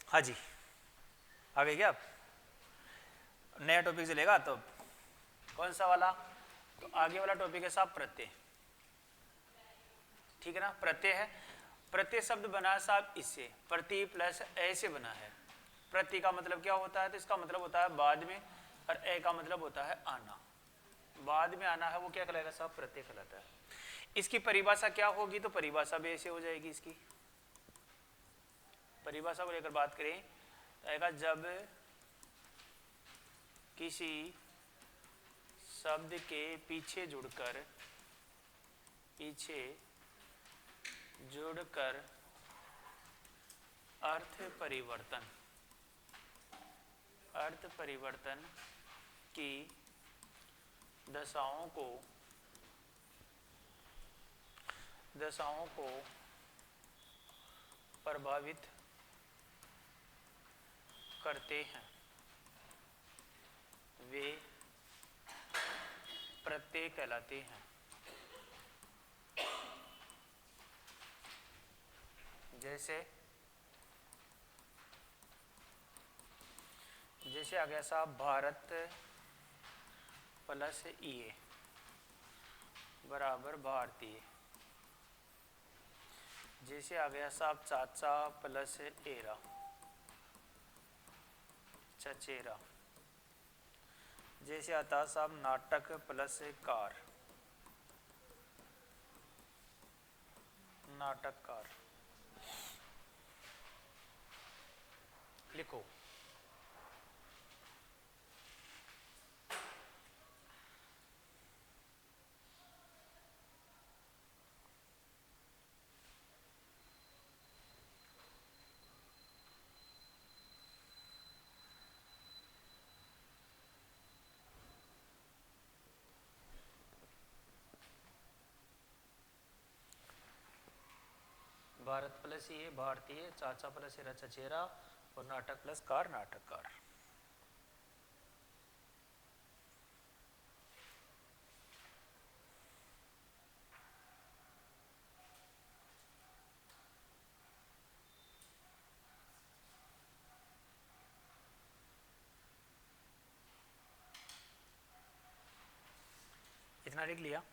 हाँ जी, आ गए क्या आप? नया टॉपिक चलेगा तो कौन सा वाला? तो आगे वाला टॉपिक है साहब प्रत्यय, ठीक है ना। प्रत्यय है, प्रत्यय शब्द बना है साहब इससे, प्रति प्लस ए से बना है। प्रति का मतलब क्या होता है? तो इसका मतलब होता है बाद में, और ए का मतलब होता है आना। बाद में आना है वो क्या कहलाएगा साहब? प्रत्यय कहलाता है। इसकी परिभाषा क्या होगी? तो परिभाषा भी ऐसे हो जाएगी। इसकी परिभाषा को लेकर बात करें तो आएगा जब किसी शब्द के पीछे जुड़कर अर्थ परिवर्तन की दशाओं को प्रभावित करते हैं, वे प्रत्यय कहलाते हैं। जैसे आ गया साहब भारत प्लस ये बराबर भारतीय। जैसे आ गया साहब चाचा प्लस एरा चचेरा। जैसे आता साहब नाटक प्लस कार नाटककार। लिखो भारत प्लस ये भारतीय, चाचा प्लस एरा चचेरा, और नाटक प्लस कार नाटककार। इतना लिख लिया।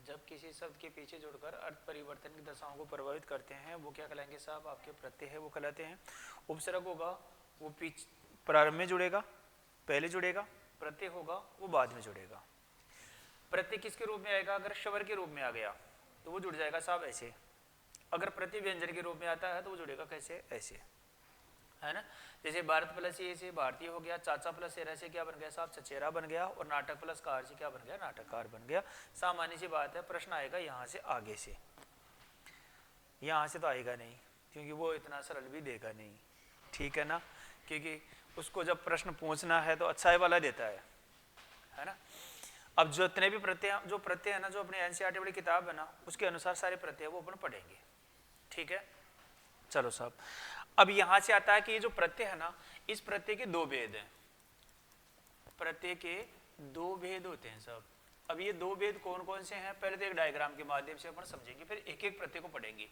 जब किसी शब्द के पीछे जुड़कर अर्थ परिवर्तन की दशाओं को प्रभावित करते हैं वो क्या कहलाएंगे साहब? आपके प्रत्यय है वो कहलाते हैं। उपसर्ग होगा वो प्रारंभ में जुड़ेगा, पहले जुड़ेगा। प्रत्यय होगा वो बाद में जुड़ेगा। प्रत्यय किसके रूप में आएगा? अगर स्वर के रूप में आ गया तो वो जुड़ जाएगा साहब ऐसे। अगर प्रत्यय व्यंजन के रूप में आता है तो वो जुड़ेगा कैसे? ऐसे, है ना। जैसे भारत प्लस ये से भारतीय हो गया, चाचा प्लस एरा से क्या बन गया साहब? चचेरा बन गया, और नाटक प्लस कार से क्या बन गया? नाटककार बन गया। सामान्य सी बात है, प्रश्न आएगा यहाँ से आगे से, यहाँ से तो आएगा नहीं क्योंकि वो इतना सरल भी देगा नहीं, ठीक है ना। क्योंकि उसको जब प्रश्न पूछना है तो अच्छा वाला देता है ना। अब जितने भी प्रत्यय है ना, जो अपने एनसीईआरटी वाली किताब है ना, उसके अनुसार सारे प्रत्यय वो अपन पढ़ेंगे, ठीक है। चलो साहब, अब यहां से आता है कि ये जो प्रत्यय है ना, इस प्रत्यय के दो भेद हैं। प्रत्यय के दो भेद होते हैं साहब। अब ये दो भेद कौन कौन से हैं? पहले तो एक डायग्राम के माध्यम से अपन समझेंगे, फिर एक एक प्रत्यय को पढ़ेंगे।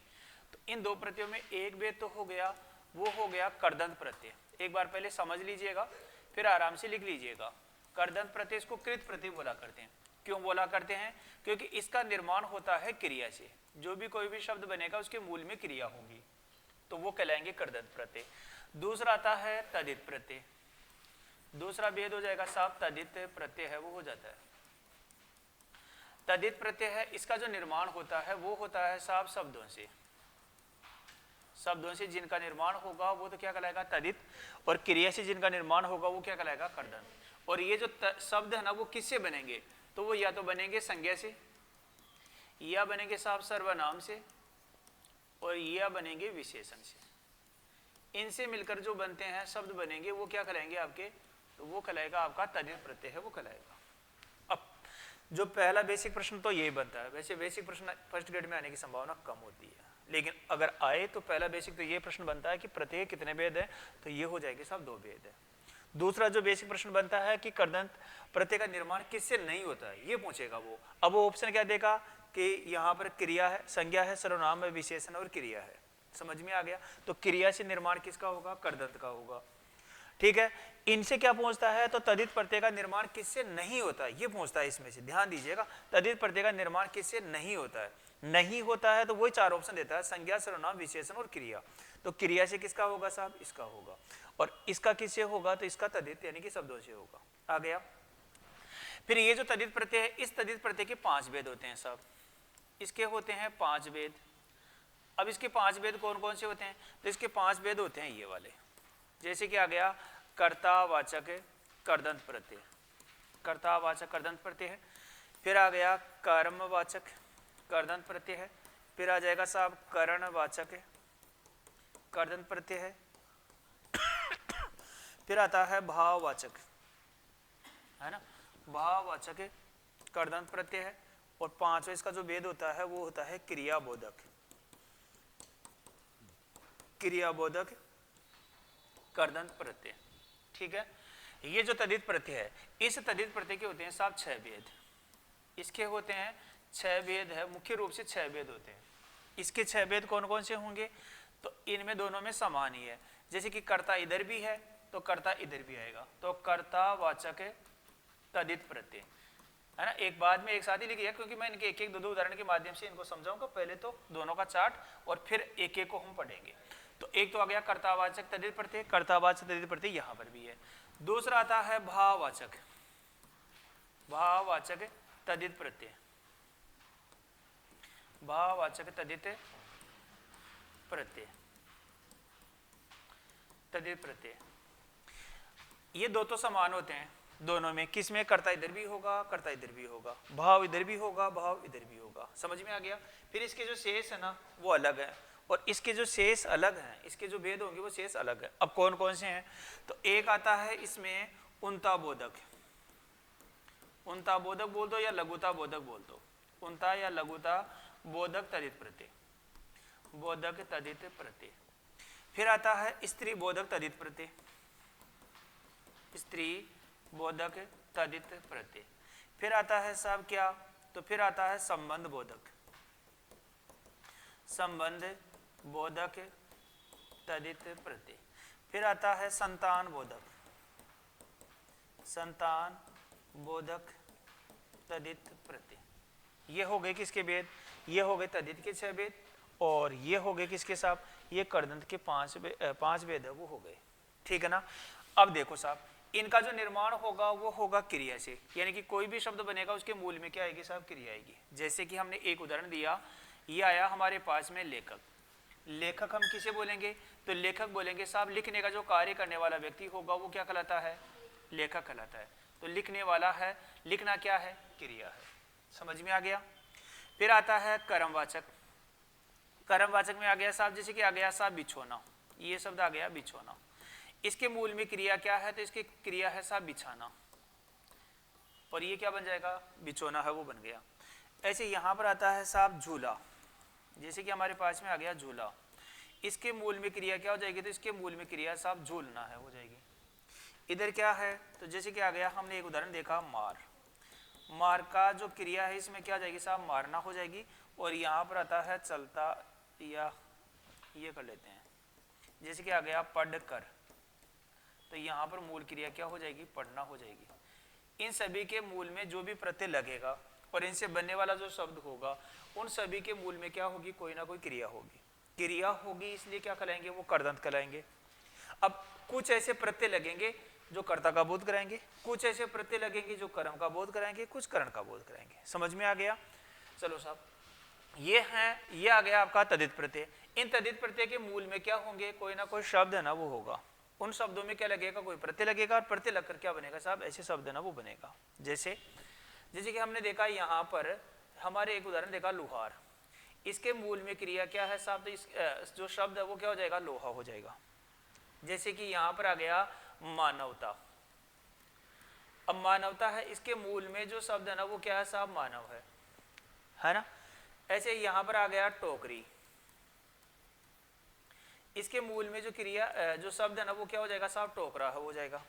तो इन दो प्रत्ययों में एक भेद तो हो गया, वो हो गया करदंत प्रत्यय। एक बार पहले समझ लीजिएगा, फिर आराम से लिख लीजिएगा। करदंत प्रत्यय इसको कृत प्रत्यय बोला करते हैं। क्यों बोला करते हैं? क्योंकि इसका निर्माण होता है क्रिया से। जो भी कोई भी शब्द बनेगा उसके मूल में क्रिया होगी, तो वो कहलाएंगे करदंत प्रत्यय। दूसरा आता है तदित प्रत्यय। दूसरा भेद हो जाएगा साहब तदित प्रत्यय है वो हो जाता है। तदित प्रत्यय है, इसका जो निर्माण होता है वो होता है साहब शब्दों से। शब्दों से जिनका निर्माण होगा वो तो क्या कहलाएगा? तदित। और क्रिया से जिनका निर्माण होगा वो क्या कहलाएगा? करदंत। और ये जो शब्द है ना वो किससे बनेंगे? तो वो या तो बनेंगे संज्ञा से, या बनेंगे साहब सर्वनाम से, और या बनेंगे विशेषण से। इनसे मिलकर जो बनते हैं शब्द बनेंगे वो क्या कहलाएंगे आपके? तो वो कहलाएगा आपका तदित प्रत्यय है वो कहलाएगा। अब जो पहला बेसिक प्रश्न तो यही बनता है। वैसे बेसिक प्रश्न फर्स्ट ग्रेड में आने की संभावना कम होती है, लेकिन अगर आए तो पहला बेसिक तो ये प्रश्न बनता है कि प्रत्यय कितने भेद है, तो ये हो जाएगी साहब 2 भेद है। दूसरा जो बेसिक प्रश्न बनता है कि कर्दंत प्रत्यय का निर्माण किससे नहीं होता है, ये पूछेगा वो। अब वो ऑप्शन क्या देगा कि यहाँ पर क्रिया है, संज्ञा है, सर्वनाम है, विशेषण और क्रिया है। समझ में आ गया? तो क्रिया से निर्माण किसका होगा? कर्दंत का होगा। ठीक है, इनसे क्या पूछता है? तो तदित प्रत्यय का निर्माण किससे नहीं होता है, ये पूछता है इसमें से। ध्यान दीजिएगा, तदित प्रत्यय का निर्माण किससे नहीं होता है। नहीं होता है तो वही 4 ऑप्शन देता है, संज्ञा, सर्वनाम, विशेषण और क्रिया। तो क्रिया से किसका होगा साहब? इसका होगा। और इसका किससे होगा? तो इसका तदित यानी कि शब्दों से होगा। आ गया? फिर ये जो तदित प्रत्यय है, इस तदित प्रत्यय के 5 भेद होते हैं साहब। इसके होते हैं 5 भेद। अब इसके 5 भेद कौन कौन से होते हैं? तो इसके 5 भेद होते हैं ये वाले। जैसे कि आ गया कर्तावाचक कर्दंत प्रत्यय, कर्तावाचक कर्दंत प्रत्यय है। फिर आ गया कर्मवाचक कर्दंत प्रत्यय है। फिर आ जाएगा साहब करणवाचक कर्दंत प्रत्यय है। फिर आता है भाववाचक, है ना, भाववाचक कर्दंत प्रत्यय है। और 5वां इसका जो भेद होता है वो होता है क्रियाबोधक, क्रियाबोधक कर्दंत प्रत्यय। ठीक है, ये जो तदित प्रत्यय है, इस तदित प्रत्यय के होते हैं साहब 6 भेद। इसके होते हैं 6 भेद है, मुख्य रूप से 6 भेद होते हैं। इसके 6 भेद कौन कौन से होंगे? तो इनमें दोनों में समान ही है। जैसे कि कर्ता इधर भी है तो कर्ता इधर भी आएगा, तो कर्तावाचक तदित प्रत्यय, है ना। एक बाद में एक साथ ही लिखिए, क्योंकि मैं इनके एक एक दो उदाहरण के माध्यम से इनको समझाऊंगा। पहले तो दोनों का चार्ट और फिर एक एक को हम पढ़ेंगे। तो एक तो आ गया कर्तावाचक तदित प्रत्यय, कर्तावाचक तदित प्रत्यय यहाँ पर भी है। दूसरा आता है भाववाचक, भाववाचक तदित प्रत्यय, भाववाचक तदित प्रत्यय, तदित प्रत्यय। ये दो तो समान होते हैं दोनों में। किसमें? कर्ता इधर भी होगा, कर्ता इधर भी होगा, भाव इधर भी होगा, भाव इधर भी होगा। समझ में आ गया? फिर इसके जो शेष है ना वो अलग है, और इसके जो शेष अलग हैं, इसके जो भेद होंगे वो शेष अलग है। अब कौन कौन से हैं? तो एक आता है इसमें उनता बोधक, उनता बोधक बोल दो या लघुता बोधक बोल दो, उनता या लघुता बोधक तदित प्रत्यय, बोधक तदित प्रत्यय। फिर आता है स्त्री बोधक तदित प्रत्यय, स्त्री बोधक तदित प्रत्यय। फिर आता है साहब क्या? तो फिर आता है संबंध बोधक, संबंध बोधक तदित प्रत्यय। फिर आता है संतान बोधक, संतान बोधक तदित प्रत्यय। ये हो गए किसके भेद? ये हो गए तदित के 6 भेद, और ये हो गए किसके साहब? ये कर्दंत के 5 भेद है वो हो गए। ठीक है ना। अब देखो साहब, इनका जो निर्माण होगा वो होगा क्रिया से, यानी कि कोई भी शब्द बनेगा उसके मूल में क्या आएगी साहब? क्रिया आएगी। जैसे कि हमने एक उदाहरण दिया, ये आया हमारे पास में लेखक। लेखक हम किसे बोलेंगे? तो लेखक बोलेंगे साहब लिखने का जो कार्य करने वाला व्यक्ति होगा वो क्या कहलाता है? लेखक कहलाता है। तो लिखने वाला है, लिखना क्या है? क्रिया है। समझ में आ गया? फिर आता है कर्मवाचक, कर्मवाचक में आ गया साहब, जैसे कि आ गया साहब बिछोना, ये शब्द आ गया बिछोना। इसके मूल में क्रिया क्या है? तो इसकी क्रिया है साहब बिछाना, और ये क्या बन जाएगा? बिछोना है वो बन गया। ऐसे यहाँ पर आता है साहब झूला, जैसे कि हमारे पास में आ गया झूला। इसके मूल में क्रिया क्या हो जाएगी? तो इसके मूल में क्रिया साहब झूलना है हो जाएगी। इधर क्या है? तो जैसे कि आ गया, हमने एक उदाहरण देखा मार, मार का जो क्रिया है इसमें क्या हो जाएगी साहब? मारना हो जाएगी। और यहाँ पर आता है चलता, या ये कर लेते हैं, जैसे कि आ गया पढ़ कर, तो यहाँ पर मूल क्रिया क्या हो जाएगी? पढ़ना हो जाएगी। इन सभी के मूल में जो भी प्रत्यय लगेगा और इनसे बनने वाला जो शब्द होगा, उन सभी के मूल में क्या होगी? कोई ना कोई क्रिया होगी। क्रिया होगी इसलिए क्या कहलाएंगे? वो कर्दंत कहलाएंगे। अब कुछ ऐसे प्रत्यय लगेंगे जो कर्ता का बोध कराएंगे, कुछ ऐसे प्रत्यय लगेंगे जो कर्म का बोध कराएंगे, कुछ करण का बोध कराएंगे। समझ में आ गया? चलो साहब, ये आ गया आपका तदित प्रत्यय। इन तदित प्रत्यय के मूल में क्या होंगे? कोई ना कोई शब्द है ना वो होगा। उन शब्दों में क्या लगेगा? कोई प्रत्यय लगेगा, और प्रत्यय लगकर क्या बनेगा साहब? ऐसे शब्द है ना वो बनेगा। जैसे कि हमने देखा यहाँ पर, हमारे एक उदाहरण देखा लुहार। इसके मूल में क्रिया क्या है साहब? तो इस जो शब्द है वो क्या हो जाएगा? लोहा हो जाएगा। जैसे कि यहाँ पर आ गया मानवता, अब मानवता है, इसके मूल में जो शब्द है ना वो क्या है साहब, मानव है ना। ऐसे यहां पर आ गया टोकरी, इसके मूल में जो क्रिया जो शब्द है ना वो क्या हो जाएगा साहब, टोकरा हो जाएगा।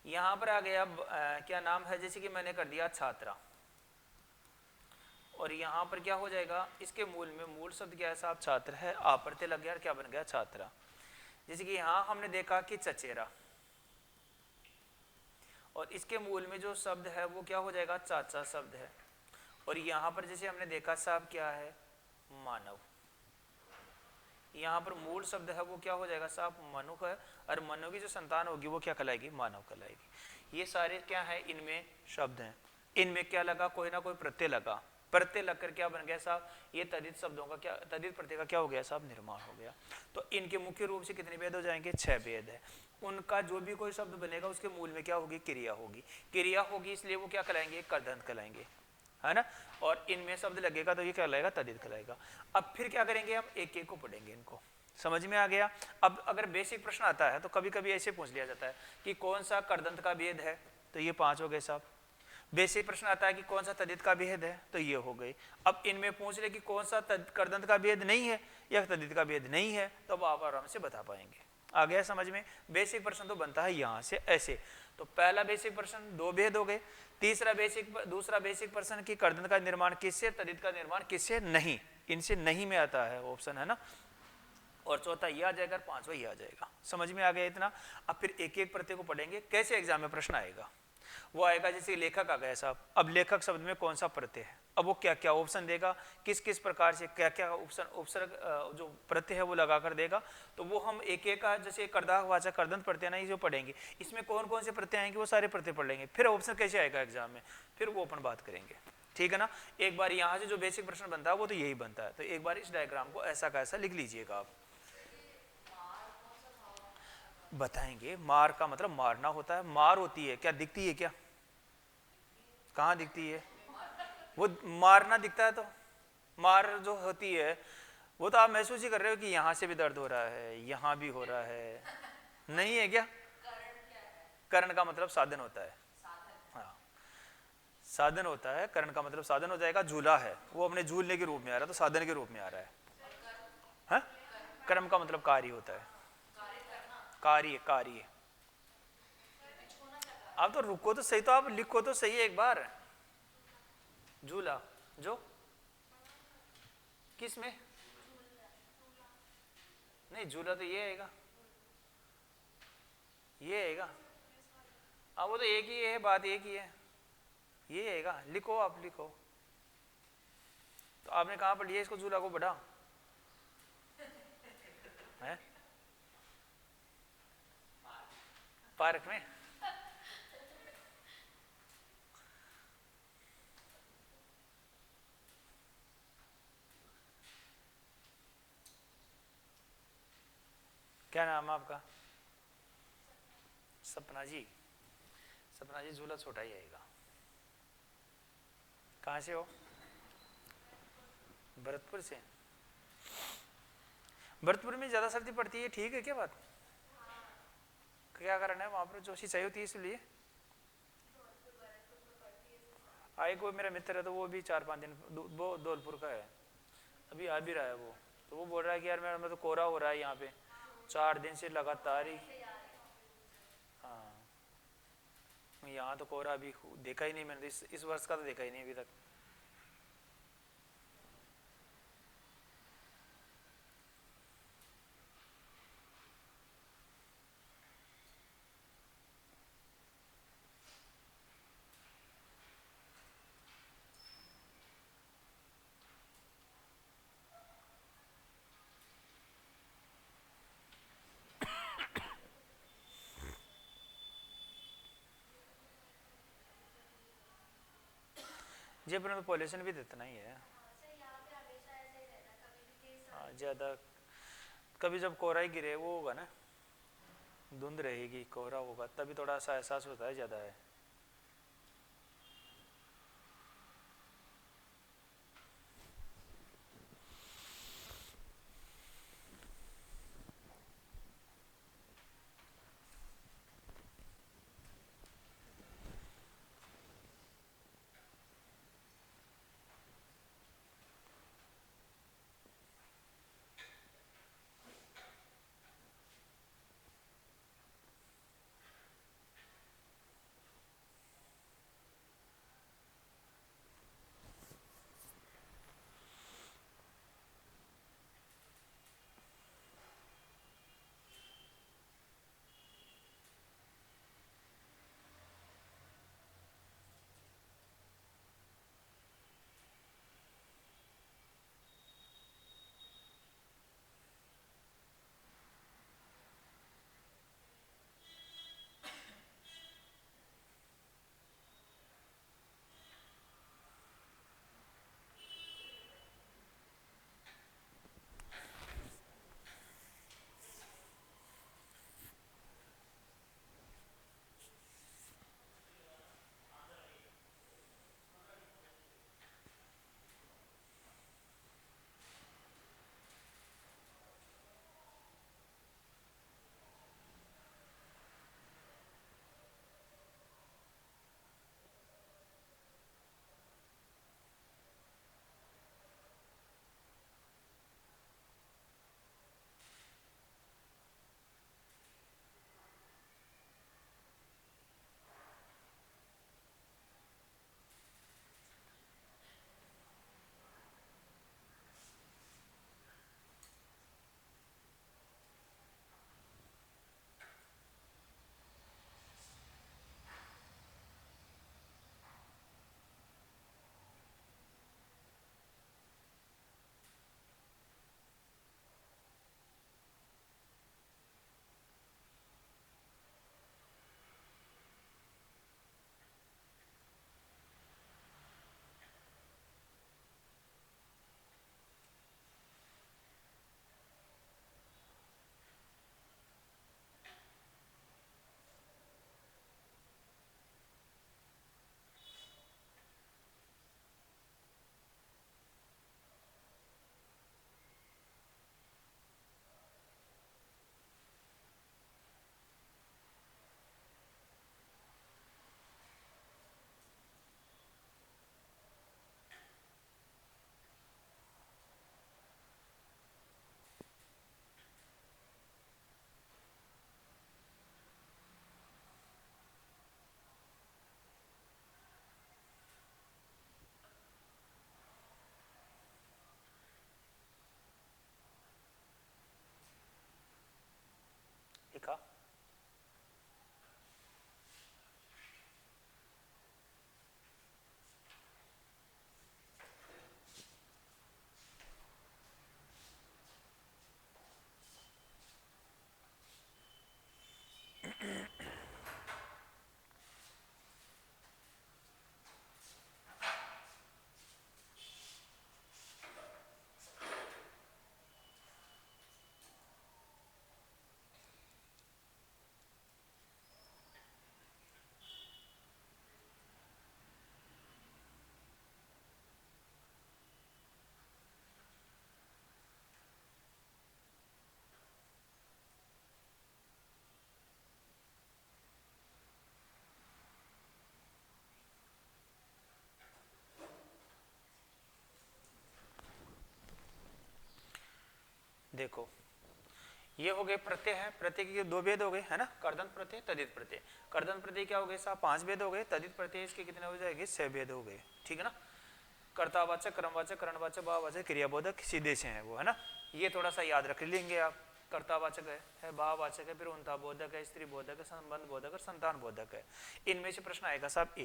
यहां पर आ गया क्या नाम है, जैसे कि मैंने कर दिया छात्रा, और यहां पर क्या हो जाएगा, इसके मूल में मूल शब्द क्या है साहब, छात्र है, आ प्रत्यय लग गया और क्या बन गया छात्रा। जैसे कि यहां हमने देखा कि चचेरा, और इसके मूल में जो शब्द है वो क्या हो जाएगा, चाचा शब्द है, और यहां पर जैसे हमने देखा साहब क्या है, मानव। यहाँ पर मूल शब्द है वो क्या हो जाएगा साहब, मनुख है, और मनु की जो संतान होगी वो क्या कहलाएगी, मानव कहलाएगी। ये सारे क्या है, इनमें शब्द हैं, इनमें क्या लगा, कोई ना कोई प्रत्यय लगा, प्रत्यय लगकर क्या बन गया साहब, ये तदित शब्दों का क्या, तदित प्रत्यय का क्या हो गया साहब, निर्माण हो गया। तो इनके मुख्य रूप से कितने भेद हो जाएंगे, 6 भेद है। उनका जो भी कोई शब्द बनेगा उसके मूल में क्या होगी, क्रिया होगी, क्रिया होगी, इसलिए वो क्या कहलाएंगे, कर्दंत कहलाएंगे, है ना। और इनमें शब्द लगेगा तो ये क्या कहलाएगा, तदित कहलाएगा। अब फिर क्या करेंगे, हम एक एक को पढ़ेंगे, इनको समझ में आ गया। अब अगर बेसिक प्रश्न आता है तो कभी कभी ऐसे पूछ लिया जाता है कि कौन सा कर्दंत का भेद है, तो ये 5 हो गए साहब। बेसिक प्रश्न आता है कि कौन सा तदित का भेद है, तो ये हो गए। अब इनमें पूछ ले कि कौन सा कर्दंत का भेद नहीं है या तदित का भेद नहीं है, तो अब आप आराम से बता पाएंगे। आ गया समझ में। बेसिक प्रश्न तो बनता है यहाँ से ऐसे। तो पहला बेसिक प्रश्न 2 भेद हो गए, दूसरा बेसिक प्रश्न की कर्दंत का निर्माण किससे, तदित का निर्माण किससे, नहीं, इनसे नहीं में आता है ऑप्शन, है ना। और चौथा ये आ जाएगा और 5वां ये आ जाएगा। समझ में आ गया इतना। अब फिर एक एक प्रत्यय को पढ़ेंगे, कैसे एग्जाम में प्रश्न आएगा वो आएगा। जैसे लेखक आ गया साहब, अब लेखक शब्द में कौन सा प्रत्यय है, अब वो क्या क्या ऑप्शन देगा, किस किस प्रकार से क्या क्या उपसर्ग जो प्रत्यय है वो लगा कर देगा। तो वो हम एक एक का, जैसे कर्ता वाचक कर्दंत प्रत्यय ना, ये जो पढ़ेंगे इसमें कौन कौन से प्रत्यय आएंगे वो सारे प्रत्यय पढ़ लेंगे। फिर ऑप्शन कैसे आएगा एग्जाम में, फिर वो अपन बात करेंगे, ठीक है ना। एक बार यहाँ से जो बेसिक प्रश्न बनता है वो तो यही बनता है। तो एक बार इस डायग्राम को ऐसा का ऐसा लिख लीजिएगा आप। बताएंगे, मार का मतलब मारना होता है, मार होती है क्या, दिखती है क्या, कहाँ दिखती है, वो मारना दिखता है। तो मार जो होती है वो तो आप महसूस ही कर रहे हो कि यहाँ से भी दर्द हो रहा है, यहाँ भी हो रहा है, नहीं है क्या। कर्ण का मतलब साधन होता है, हाँ साधन होता है, कर्ण का मतलब साधन हो जाएगा। झूला है, वो अपने झूलने के रूप में आ रहा है, तो साधन के रूप में आ रहा है। हाँ? कर्म का मतलब कार्य होता है, कार्य कार्य। आप तो रुको तो सही, तो आप लिखो तो सही एक बार। झूला जो किस में, नहीं झूला तो ये आएगा, ये आएगा। हाँ वो तो एक ही है, बात एक ही है, ये आएगा। लिखो आप लिखो। तो आपने कहाँ पर लिया इसको, झूला को बढ़ा है पार्क में। क्या नाम है आपका, सपना जी। सपना जी झूला छोटा ही आएगा। कहाँ से हो, भरतपुर से। भरतपुर में ज़्यादा सर्दी पड़ती है, ठीक है क्या बात, क्या कारण है वहाँ पर, जोशी चाहिए होती है इसलिए। आए कोई मेरा मित्र है तो वो भी 4-5 दिन, वो धौलपुर का है, अभी आ भी रहा है वो। तो वो बोल रहा है कि यार मेरा तो कोहरा हो रहा है यहाँ पे 4 दिन से लगातार ही। हाँ यहाँ तो कोहरा अभी देखा ही नहीं मैंने, इस वर्ष का तो देखा ही नहीं अभी तक। जयपुर में पॉल्यूशन भी इतना ही है। हाँ ज़्यादा, कभी जब कोहरा ही गिरे वो होगा ना, धुंध रहेगी, कोहरा होगा, तभी थोड़ा सा एहसास होता है ज़्यादा है। लिखा। देखो ये हो गए प्रत्यय है, प्रत्यय के दो भेद हो गए है ना, कर्दंत प्रत्यय तदित प्रत्यय। कर्दंत प्रत्यय क्या हो गए साहब, 5 भेद हो गए। तदित प्रत्यय इसके कितने हो जाएंगे, 6 भेद हो गए, ठीक है ना। कर्तावाचक, क्रमवाचक, करणवाचक, भाववाचक, क्रियाबोधक सीधे से है वो, है ना। ये थोड़ा सा याद रख लेंगे आप। कर्तावाचक है, भाववाचक है, फिर उनता बोधक है, स्त्री बोधक है, संबंध बोधक और संतान बोधक है। इनमें से प्रश्न आएगा साहब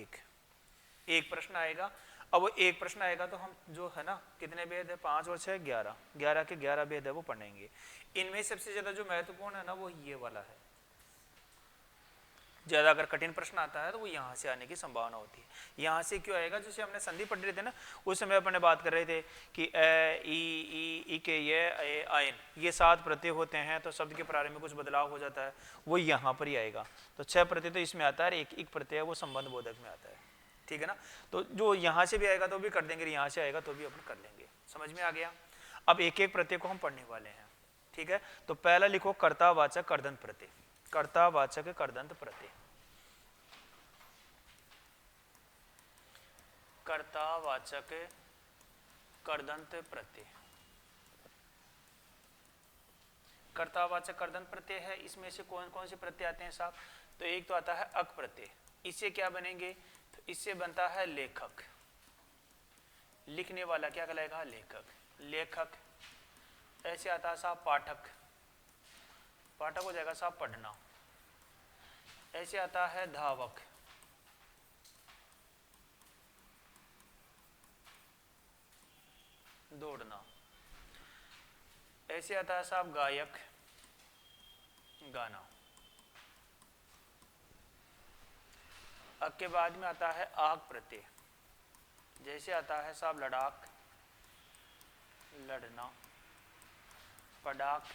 एक प्रश्न आएगा। अब वो एक प्रश्न आएगा तो हम जो है ना, कितने भेद है, 5 और 6 11, 11 के 11 भेद है वो पढ़ेंगे। इनमें सबसे ज्यादा जो महत्वपूर्ण है ना वो ये वाला है। ज्यादा अगर कठिन प्रश्न आता है तो वो यहाँ से आने की संभावना होती है। यहाँ से क्यों आएगा, जैसे हमने संधि पढ़ रहे थे ना, उस समय अपने बात कर रहे थे कि ए ई के ये आयन, ये 7 प्रत्यय होते हैं तो शब्द के प्रारंभ में कुछ बदलाव हो जाता है, वो यहाँ पर ही आएगा। तो 6 प्रत्यय तो इसमें आता है, एक प्रत्यय वो संबंध बोधक में आता है, ठीक है ना। तो जो यहाँ से भी आएगा तो भी कर देंगे, यहाँ से आएगा तो भी अपन कर लेंगे। समझ में आ गया। अब एक एक प्रत्यय को हम पढ़ने वाले हैं, ठीक है। तो पहला लिखो कर्तावाचक कर्दंत प्रत्यय। कर्तावाचक कर्दंत प्रत्यय, कर्तावाचक कर्दंत प्रत्यय। कर्तावाचक कर्दंत प्रत्यय है, इसमें से कौन कौन से प्रत्यय आते हैं साहब। तो एक तो आता है अक प्रत्यय, इससे क्या बनेंगे, तो इससे बनता है लेखक। लिखने वाला क्या कहलाएगा, लेखक। लेखक ऐसे आता है साहब पाठक, पाठक हो जाएगा साहब पढ़ना। ऐसे आता है धावक, दौड़ना। ऐसे आता है साहब गायक, गाना। अक के बाद में आता है आग प्रत्यय, जैसे आता है साहब लड़ाक, लड़ना। पडाक,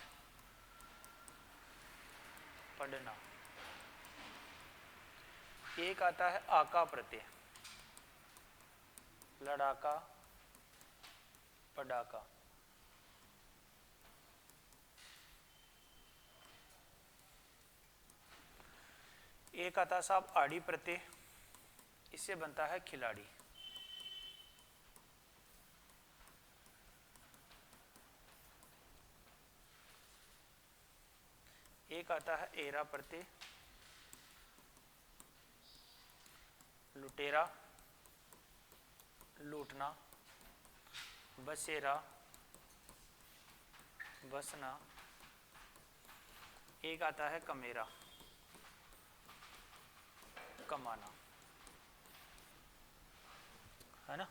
पढ़ना। एक आता है आका प्रत्यय, लड़ाका, पडाका। एक आता है साहब आड़ी प्रत्यय, इससे बनता है खिलाड़ी। एक आता है एरा प्रत्यय, लुटेरा, लूटना। बसेरा, बसना। एक आता है कमेरा, कमाना, है ना।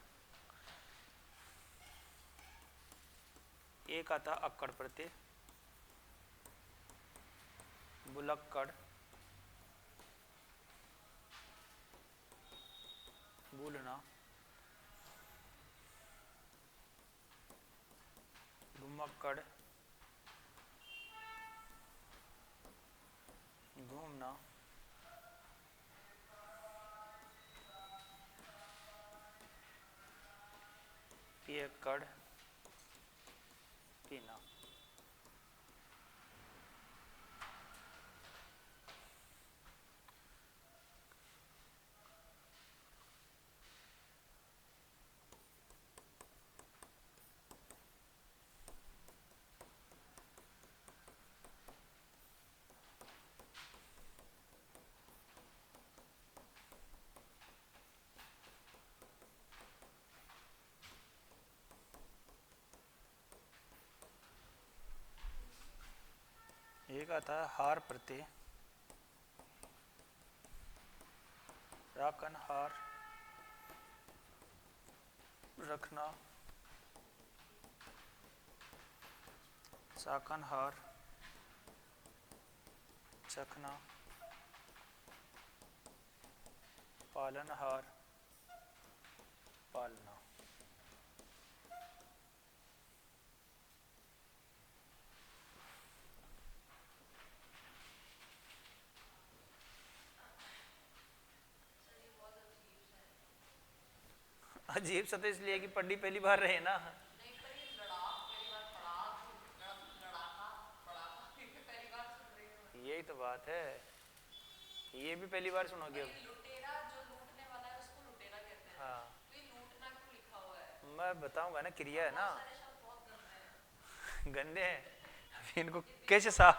एक आता अक्कड़ प्रत्यय, बुलक्कड़, भूलना। घुमक्कड़, घूमना। पियक्कड़, पीना। का था हार प्रत्यय, राखन हार, रखना, साकन हार, चखना, पालनहार, पालना। अजीब सा तो इसलिए कि पढ़ी पहली बार रहे ना। यही तो बात है, ये भी पहली बार सुनोगे अब। लुटेरा जो लूटने वाला है उसको लुटेरा कहते हैं। हाँ, तो ये लूटना क्यों लिखा हुआ है? मैं बताऊंगा ना, क्रिया है ना। सारे शब्द बहुत गंदे हैं। गंदे हैं, अभी इनको कैसे सा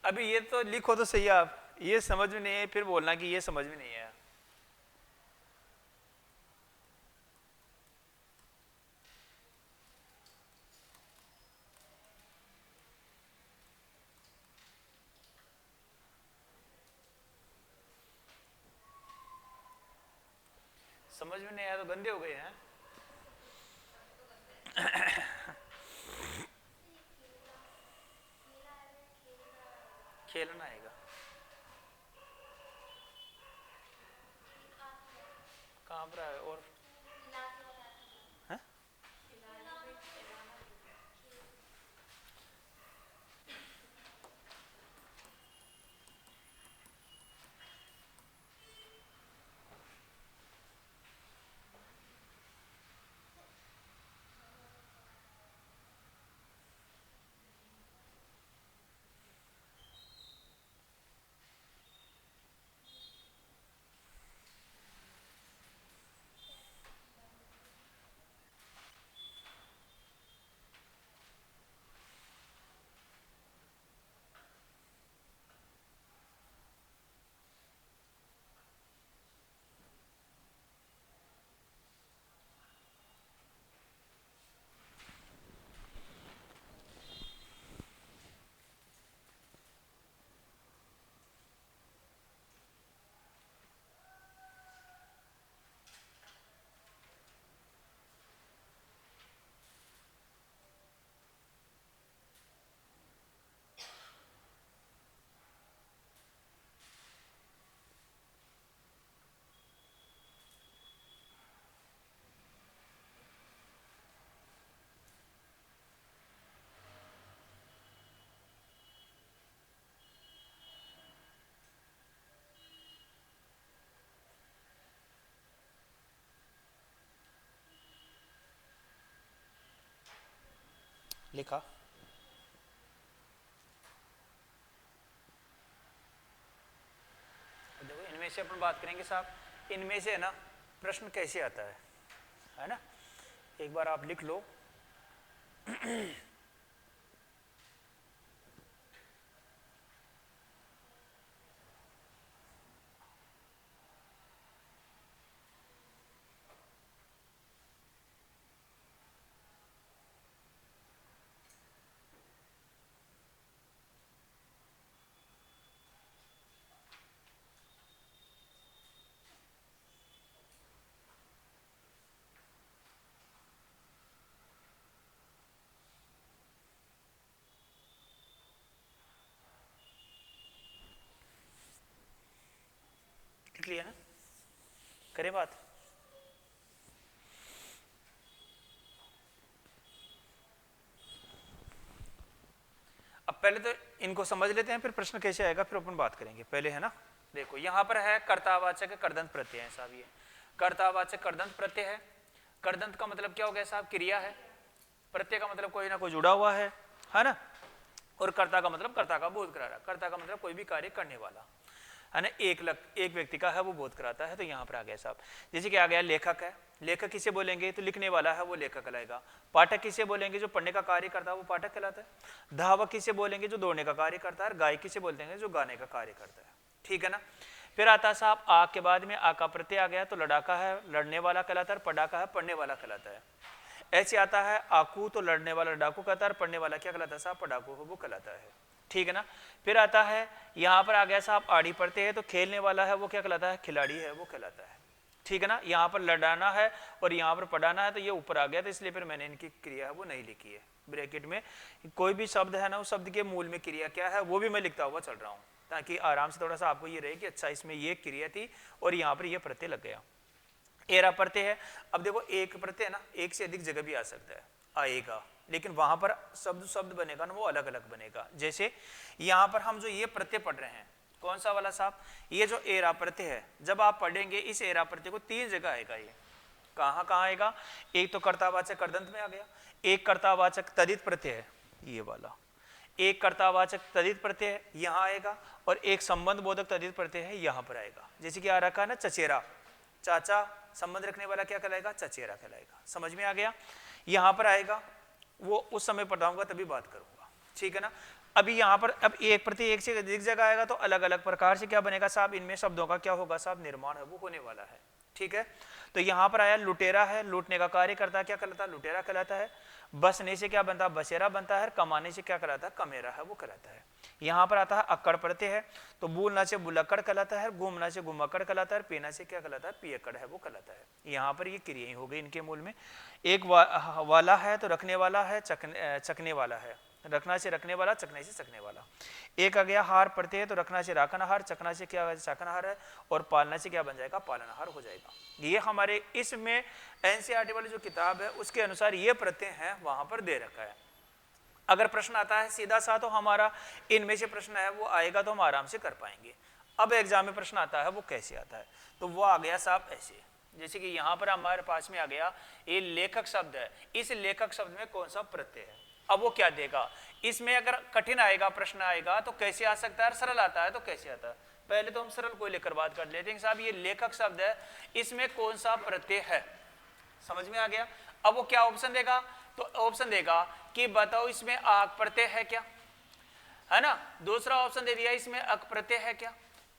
अभी ये तो लिखो तो सही, आप ये समझ में नहीं है फिर बोलना कि ये समझ में नहीं है। समझ में नहीं आया तो गंदे हो गए हैं। खेलना आएगा, कहाँ पर है? और है? लिखा। देखो इनमें से अपन बात करेंगे साहब, इनमें से है ना प्रश्न कैसे आता है ना। एक बार आप लिख लो। लिख लिया ना, करें बात। अब पहले तो इनको समझ लेते हैं, फिर प्रश्न कैसे आएगा फिर अपन बात करेंगे। पहले है ना, देखो यहाँ पर है कर्तावाचक कर्दंत प्रत्यय है साहब। ये कर्तावाचक कर्दंत प्रत्यय है। कर्दंत का मतलब क्या हो गया साहब? क्रिया है। प्रत्यय का मतलब कोई ना कोई जुड़ा हुआ है ना। और कर्ता का मतलब कर्ता का बोध करा रहा। कर्ता का मतलब कोई भी कार्य करने वाला है ना। एक व्यक्ति का है वो बोध कराता है। तो यहाँ पर आ गया साहब, जैसे कि आ गया लेखक है। लेखक किसे बोलेंगे? तो लिखने वाला है वो लेखक कहलाएगा। पाठक किसे बोलेंगे? जो पढ़ने का कार्य करता है वो पाठक कहलाता है। धावक किसे बोलेंगे? जो दौड़ने का कार्य करता है। गायक किसे बोलते हैं? जो गाने का कार्य करता है। ठीक है ना। फिर आता है साहब आ के बाद में आ का प्रत्यय आ गया तो लड़ाका है लड़ने वाला कहलाता है। पढ़ाका है पढ़ने वाला कहलाता है। ऐसे आता है आकू तो लड़ने वाला डाकू कहता है, पढ़ने वाला क्या कहलाता है साहब, पढ़ाकू वो कहलाता है, ठीक है ना। फिर आता है यहाँ पर आ गया साहब आड़ी पढ़ते हैं तो खेलने वाला है वो क्या कहलाता है, खिलाड़ी है वो कहलाता है, ठीक है ना। यहाँ पर लड़ाना है और यहाँ पर पढ़ाना है तो ये ऊपर आ गया, तो इसलिए फिर मैंने इनकी क्रिया है वो नहीं लिखी है ब्रैकेट में। कोई भी शब्द है ना उस शब्द के मूल में क्रिया क्या है वो भी मैं लिखता हुआ चल रहा हूँ, ताकि आराम से थोड़ा सा आपको ये रहे कि अच्छा इसमें ये क्रिया थी और यहाँ पर ये प्रत्यय लग गया। एरा प्रत्यय है, अब देखो एक प्रत्यय है ना एक से अधिक जगह भी आ सकता है, आएगा, लेकिन वहां पर शब्द बनेगा ना वो अलग अलग बनेगा। जैसे यहाँ पर हम जो ये प्रत्यय पढ़ रहे हैं, कौन सा वाला साहब, ये जो एरा प्रत्यय है, जब आप पढ़ेंगे इस एरा प्रत्यय को 3 जगह आएगा। ये कहाँ कहाँ आएगा, एक तो कर्तावाचक कर्दंत में आ गया, एक कर्तावाचक तदित प्रत्यय है ये वाला, एक कर्तावाचक तदित प्रत्यय यहाँ आएगा, और एक संबंध बोधक तदित प्रत्यय है यहाँ पर आएगा। जैसे कि आ रखा है ना चचेरा, चाचा संबंध रखने वाला क्या कहलाएगा, चचेरा कहलाएगा। समझ में आ गया, यहाँ पर आएगा, वो उस समय पढ़ाऊंगा तभी बात करूंगा, ठीक है ना। अभी यहाँ पर अब एक प्रत्यय एक से अधिक जगह आएगा तो अलग अलग प्रकार से क्या बनेगा साहब, इनमें शब्दों का क्या होगा साहब, निर्माण है वो होने वाला है, ठीक है। तो यहाँ पर आया लुटेरा है, लूटने का कार्य करता है क्या कहलाता है, लुटेरा कहलाता है। बसने से क्या बनता है, बसेरा बनता है। कमाने से क्या कहलाता है, कमेरा है वो कहलाता है। यहाँ पर आता है अक्कड़ प्रत्यय है, तो बोलना से बुलक्कड़ कहलाता है, घूमना से घुमक्कड़ कहलाता है, पीना से क्या कहलाता है, पियक्कड़ है वो कहलाता है। यहाँ पर ये क्रियाएं हो गई इनके मूल में। एक वाला है तो रखने वाला है, चखने वाला है, रखना से रखने वाला, चखने से चखने वाला। एक आ गया हार प्रत्यय है, तो रखना से राखनहार, चखना से क्या चाखनहार है, और पालना से क्या बन जाएगा, पालनहार हो जाएगा। ये हमारे इसमें एनसीईआरटी वाली जो किताब है उसके अनुसार ये प्रत्यय है वहां पर दे रखा है। अगर प्रश्न आता है सीधा सा तो हमारा इनमें से प्रश्न है वो आएगा तो हम आराम से कर पाएंगे। अब एग्जाम में प्रश्न आता है वो कैसे आता है, तो वो आ गया साहब ऐसे, जैसे कि यहाँ पर हमारे पास में आ गया ये लेखक शब्द है, इस लेखक शब्द में कौन सा प्रत्यय है। अब वो क्या देगा, इसमें अगर कठिन आएगा प्रश्न आएगा तो कैसे आ सकता है, सरल आता है तो कैसे आता है। पहले तो हम सरल को लेकर बात कर लेते हैं साहब, ये लेखक शब्द है इसमें कौन सा प्रत्यय है, समझ में आ गया। अब वो क्या ऑप्शन देगा, तो ऑप्शन देगा कि बताओ इसमें आग प्रत्यय है क्या, है ना। दूसरा ऑप्शन दे दिया इसमें अक प्रत्यय है क्या,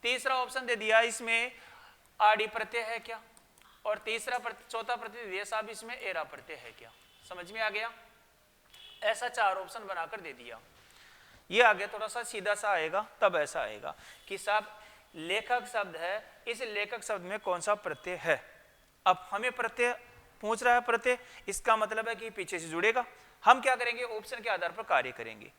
तीसरा ऑप्शन दे दिया इसमें आड़ी प्रत्यय है क्या, और चौथा प्रत्यय दे दिया साहब इसमें एरा प्रत्यय है क्या। समझ में आ गया, ऐसा 4 ऑप्शन बनाकर दे दिया। ये आगे थोड़ा सा सीधा सा आएगा, तब ऐसा आएगा कि साहब लेखक शब्द है, इस लेखक शब्द में कौन सा प्रत्यय है। अब हमें प्रत्यय पूछ रहा है, प्रत्यय इसका मतलब है कि पीछे से जुड़ेगा। हम क्या करेंगे, ऑप्शन के आधार पर कार्य करेंगे।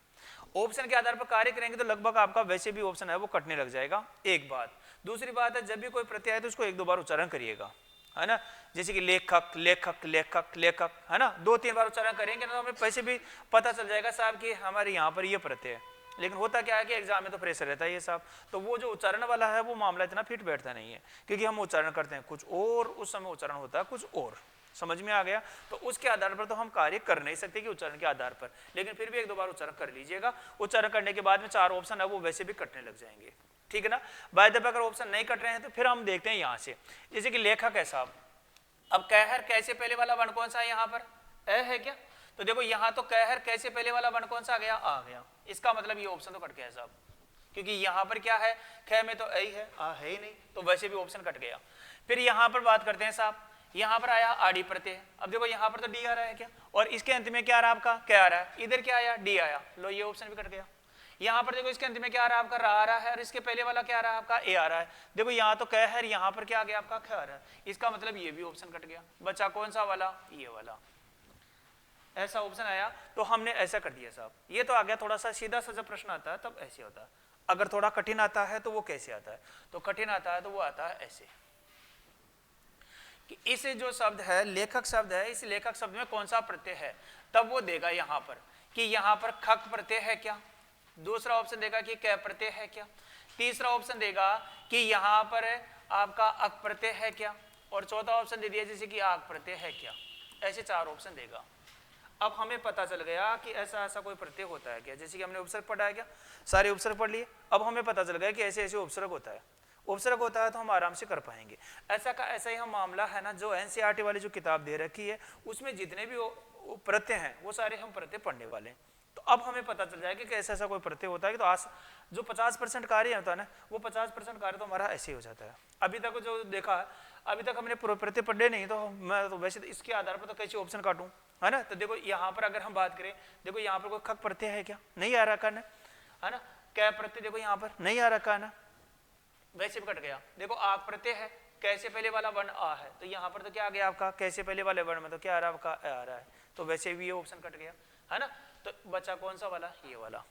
ऑप्शन के आधार पर कार्य करेंगे तो लगभग आपका वैसे भी ऑप्शन है वो कटने लग जाएगा, एक बात। दूसरी बात है जब भी कोई प्रत्यय आए तो उसको 1-2 बार उच्चारण करिएगा, है ना। जैसे कि लेखक लेखक लेखक लेखक, है ना, 2-3 बार उच्चारण करेंगे ना तो हमें वैसे भी पता चल जाएगा साहब कि हमारे यहाँ पर ये प्रत्यय है। लेकिन होता क्या है कि एग्जाम में तो प्रेशर रहता है ये साहब, तो वो जो उच्चारण वाला है वो मामला इतना फिट बैठता नहीं है, क्योंकि हम उच्चारण करते हैं कुछ और, उस समय उच्चारण होता है कुछ और। समझ में आ गया, तो उसके आधार पर तो हम कार्य कर नहीं सकते कि उच्चारण के आधार पर, लेकिन फिर भी 1-2 बार उच्चारण कर लीजिएगा। उच्चारण करने के बाद में 4 ऑप्शन है वो वैसे भी कटने लग जाएंगे, ठीक है ना। बाय द वे अगर ऑप्शन नहीं कट रहे हैं तो फिर हम देखते हैं यहाँ से, जैसे कि लेखक है साहब। अब कहर कैसे पहले वाला वर्ण कौन सा है, यहाँ पर ए है क्या, तो देखो यहाँ तो कहर कैसे पहले वाला वर्ण कौन सा आ गया, आ गया। इसका मतलब ये ऑप्शन तो कट गया साहब, क्योंकि यहाँ पर क्या है, ख में तो ऐ है, आ है ही नहीं, तो वैसे भी ऑप्शन कट गया। फिर यहाँ पर बात करते हैं साहब, यहाँ पर आया आड़ी प्रत्यय। अब देखो यहाँ पर तो डी आ रहा है क्या, और इसके अंत में क्या आ रहा है आपका, क्या आ रहा है, इधर क्या आया, डी आया, लो ये ऑप्शन भी कट गया। यहाँ पर देखो इसके अंत में क्या आ रहा है आपका, रा आ रहा है, और इसके पहले वाला क्या आ रहा है आपका, ए आ रहा है। देखो यहाँ तो कह है, यहाँ पर क्या आ गया आपका, ख आ रहा है, इसका मतलब ये भी ऑप्शन कट गया। बचा कौन सा वाला, ये वाला, ऐसा ऑप्शन आया तो हमने ऐसा कर दिया साहब। ये तो आ गया थोड़ा सा सीधा सा, जब प्रश्न आता है तब ऐसे होता है। अगर थोड़ा कठिन आता है तो वो कैसे आता है, तो कठिन आता है तो वो आता है ऐसे कि इस जो शब्द है लेखक शब्द है, इस लेखक शब्द में कौन सा प्रत्यय है, तब वो देगा यहाँ पर कि यहाँ पर खक प्रत्यय है क्या, दूसरा ऑप्शन देगा कि कै प्रत्यय है क्या, तीसरा ऑप्शन देगा कि यहाँ पर आपका अक प्रत्यय है क्या, और चौथा ऑप्शन दे दिया जैसे कि आग प्रत्यय है क्या। ऐसे 4 ऑप्शन देगा। अब हमें पता चल गया कि ऐसा ऐसा कोई प्रत्यय होता है क्या, जैसे कि हमने उपसर्ग पढ़ा है क्या, सारे उपसर्ग पढ़ लिए। अब हमें पता चल गया कि ऐसे ऐसे उपसर्ग होता है, उपसर्ग होता है तो हम आराम से कर पाएंगे। ऐसा का ऐसा ही हम मामला है ना, जो एनसीईआरटी वाली जो किताब दे रखी है उसमें जितने भी प्रत्यय हैं वो सारे हम प्रत्यय पढ़ने वाले हैं। तो अब हमें पता चल जाएगा कि ऐसा ऐसा कोई प्रत्यय होता है कि तो आज जो 50% कार्य होता है ना, वो 50% कार्य तो हमारा ऐसे ही हो जाता है। अभी तक जो देखा है, अभी तक हमने प्रत्यय पढ़े नहीं, तो मैं तो वैसे इसके आधार पर तो कैसे ऑप्शन काटूं, है ना। तो देखो यहाँ पर अगर हम बात करें, देखो यहाँ पर कोई खक प्रत्यय है क्या, नहीं आ रखा है ना। कै प्रत्यय देखो यहाँ पर नहीं आ रखा है ना, वैसे भी कट गया। देखो आग प्रत्यय है, कैसे पहले वाला वर्ण आ है, तो यहाँ पर तो क्या आ गया आपका, कैसे पहले वाले वर्ण में तो क्या आ रहा है आपका, आ रहा है, तो वैसे भी ये ऑप्शन कट गया, है ना। तो बचा कौन सा वाला, ये वाला।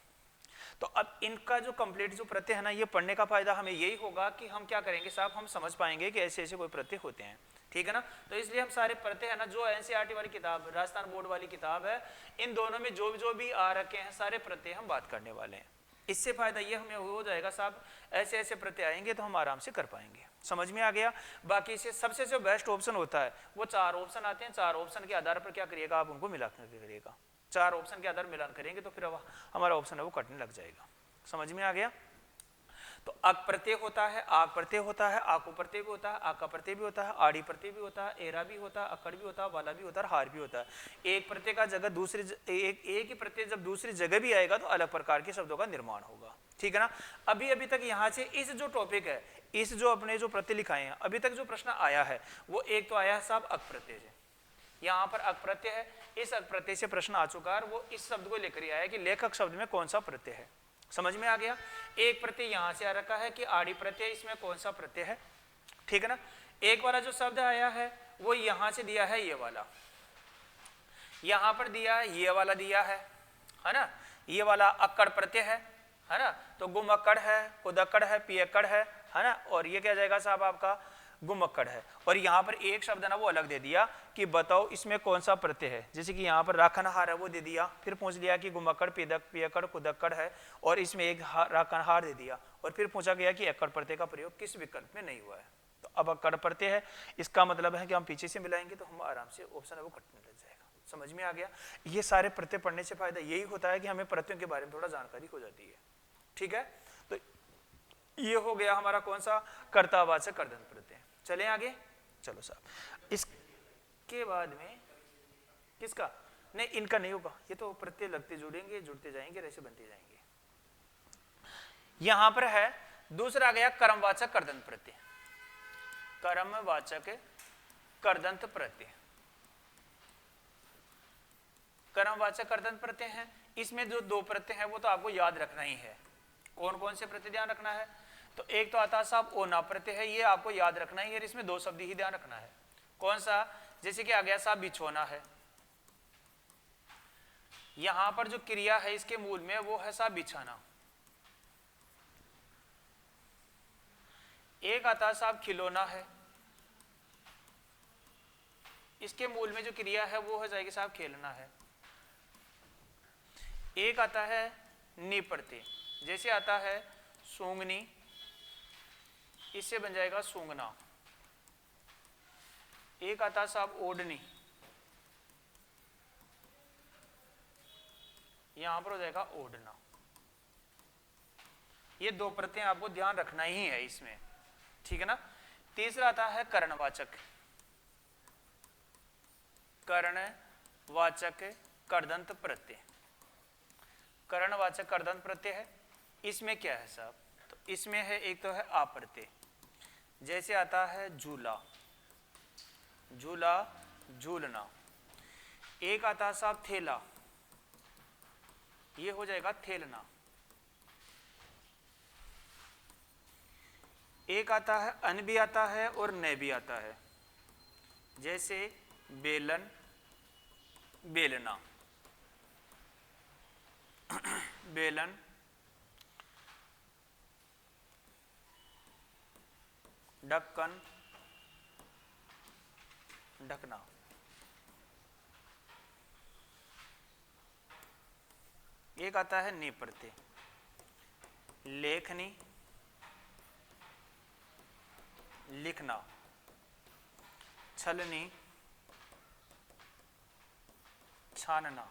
तो अब इनका जो कंप्लीट जो प्रत्यय है ना, ये पढ़ने का फायदा हमें यही होगा कि हम क्या करेंगे साहब, हम समझ पाएंगे कि ऐसे ऐसे कोई प्रत्यय होते हैं, ठीक है ना। तो इसलिए हम सारे प्रत्यय है ना, जो एनसीईआरटी वाली किताब, राजस्थान बोर्ड वाली किताब है, इन दोनों में जो भी आ रखे हैं सारे प्रत्यय हम बात करने वाले हैं। इससे फायदा ये हमें हो जाएगा साहब, ऐसे ऐसे प्रत्यय आएंगे तो हम आराम से कर पाएंगे। समझ में आ गया। बाकी इसे सबसे जो बेस्ट ऑप्शन होता है वो 4 ऑप्शन आते हैं, 4 ऑप्शन के आधार पर क्या करिएगा आप, उनको मिला करके करिएगा। 4 ऑप्शन के आधार मिलान करेंगे तो फिर हमारा ऑप्शन है वो कटने लग जाएगा। समझ में आ गया। तो अक प्रत्यय होता है, आग प्रत्यय होता है, आकु प्रत्यय भी होता है, आका प्रत्यय भी होता है, आड़ी प्रत्यय भी होता है, एरा भी होता है, अकड़ भी होता है, वाला भी होता है, हार भी होता है। एक प्रत्यय का जगह दूसरी एक ही प्रत्यय जब दूसरी जगह भी आएगा तो अलग प्रकार के शब्दों का निर्माण होगा, ठीक है ना। अभी तक यहाँ से इस जो टॉपिक है, इस जो अपने जो प्रत्यय लिखाए हैं, अभी तक जो प्रश्न आया है वो एक तो आया है साहब अक प्रत्यय से, यहाँ पर अक प्रत्यय है, इस अक प्रत्यय से प्रश्न आ चुका है, वो इस शब्द को लेकर आया है कि लेखक शब्द में कौन सा प्रत्यय है। समझ में आ गया। एक प्रत्यय यहां से आ रखा है कि आड़ी प्रत्यय, इसमें कौन सा प्रत्यय है, ठीक है ना। एक वाला जो शब्द आया है वो यहां से दिया है, ये वाला यहां पर दिया है, ये वाला दिया है ना। ये वाला अक्कड़ प्रत्यय है ना। तो गुम अक्कड़ है, कुदक्कड़ है, पियक्कड़ है ना। और ये क्या जाएगा साहब आपका गुमक्कड़ है। और यहाँ पर एक शब्द ना वो अलग दे दिया कि बताओ इसमें कौन सा प्रत्यय है, जैसे कि यहाँ पर राखनहार है वो दे दिया, फिर पूछ लिया कि गुमक्कड़, पियक्कड़, कुदक्कड़ है, और इसमें एक राखनहार दे दिया, और फिर पूछा गया कि अक्कड़ प्रत्यय का प्रयोग किस विकल्प में नहीं हुआ है। तो अब अक्कड़ प्रत्यय है, इसका मतलब है कि हम पीछे से मिलाएंगे तो हम आराम से ऑप्शन है वो कटने लग जाएगा। समझ में आ गया। ये सारे प्रत्यय पढ़ने से फायदा यही होता है कि हमें प्रत्ययों के बारे में थोड़ा जानकारी हो जाती है, ठीक है। तो ये हो गया हमारा कौन सा, कर्तावाचक कर्दंत प्रत्यय। चलें आगे, चलो साहब। इसके बाद में किसका, नहीं इनका नहीं होगा, ये तो प्रत्यय लगते जुड़ेंगे, जुड़ते जाएंगे, ऐसे बनते जाएंगे। यहां पर है दूसरा आ गया कर्मवाचक कर्दंत प्रत्यय। कर्मवाचक कर्दंत प्रत्यय, कर्मवाचक कर्दंत प्रत्यय है। इसमें जो 2 प्रत्यय है वो तो आपको याद रखना ही है। कौन कौन से प्रत्यय ध्यान रखना है, तो एक तो आता है साहब ओना प्रत्यय है, ये आपको याद रखना ही है, इसमें 2 शब्द ही ध्यान रखना है। कौन सा, जैसे कि आ गया साहब बिछोना है, यहां पर जो क्रिया है इसके मूल में वो है साहब बिछाना। एक आता है साहब खिलौना है, इसके मूल में जो क्रिया है वो हो जाएगी साहब खेलना है। एक आता है नी प्रत्यय, जैसे आता है सूंगनी, इससे बन जाएगा सूंगना। एक आता है साहब ओढ़नी, यहां पर हो जाएगा ओढ़ना। ये 2 प्रत्यय आपको ध्यान रखना ही है इसमें, ठीक है ना। तीसरा आता है कर्णवाचक, कर्णवाचक कर्दंत प्रत्यय। कर्णवाचक कर्दंत प्रत्यय है, इसमें क्या है साहब, तो इसमें है एक तो है आ प्रत्यय, जैसे आता है झूला, झूला झूलना। एक आता है साहब थेला, ये हो जाएगा थेलना। एक आता है अन भी आता है और न भी आता है, जैसे बेलन बेलना, बेलन ढक्कन ढकना। एक आता है नी प्रत्यय, लेखनी लिखना, छलनी छानना।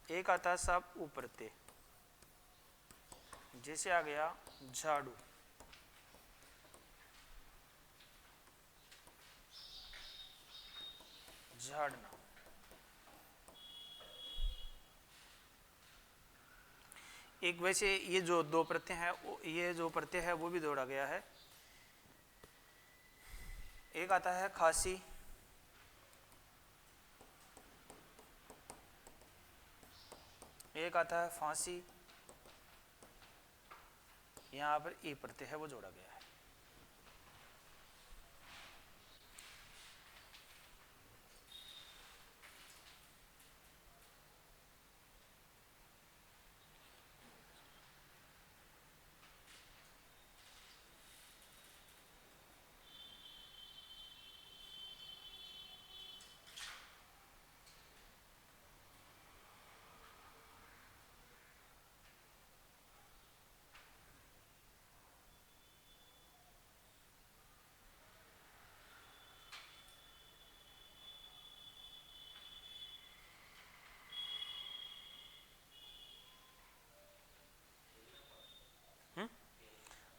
एक आता है साहब ऊ प्रत्यय, जैसे आ गया झाड़ू, झाड़ना। एक वैसे ये जो 2 प्रत्यय है, ये जो प्रत्यय है वो भी जोड़ा गया है, एक आता है खांसी, एक आता है फांसी, यहां पर ई प्रत्यय है वो जोड़ा गया है।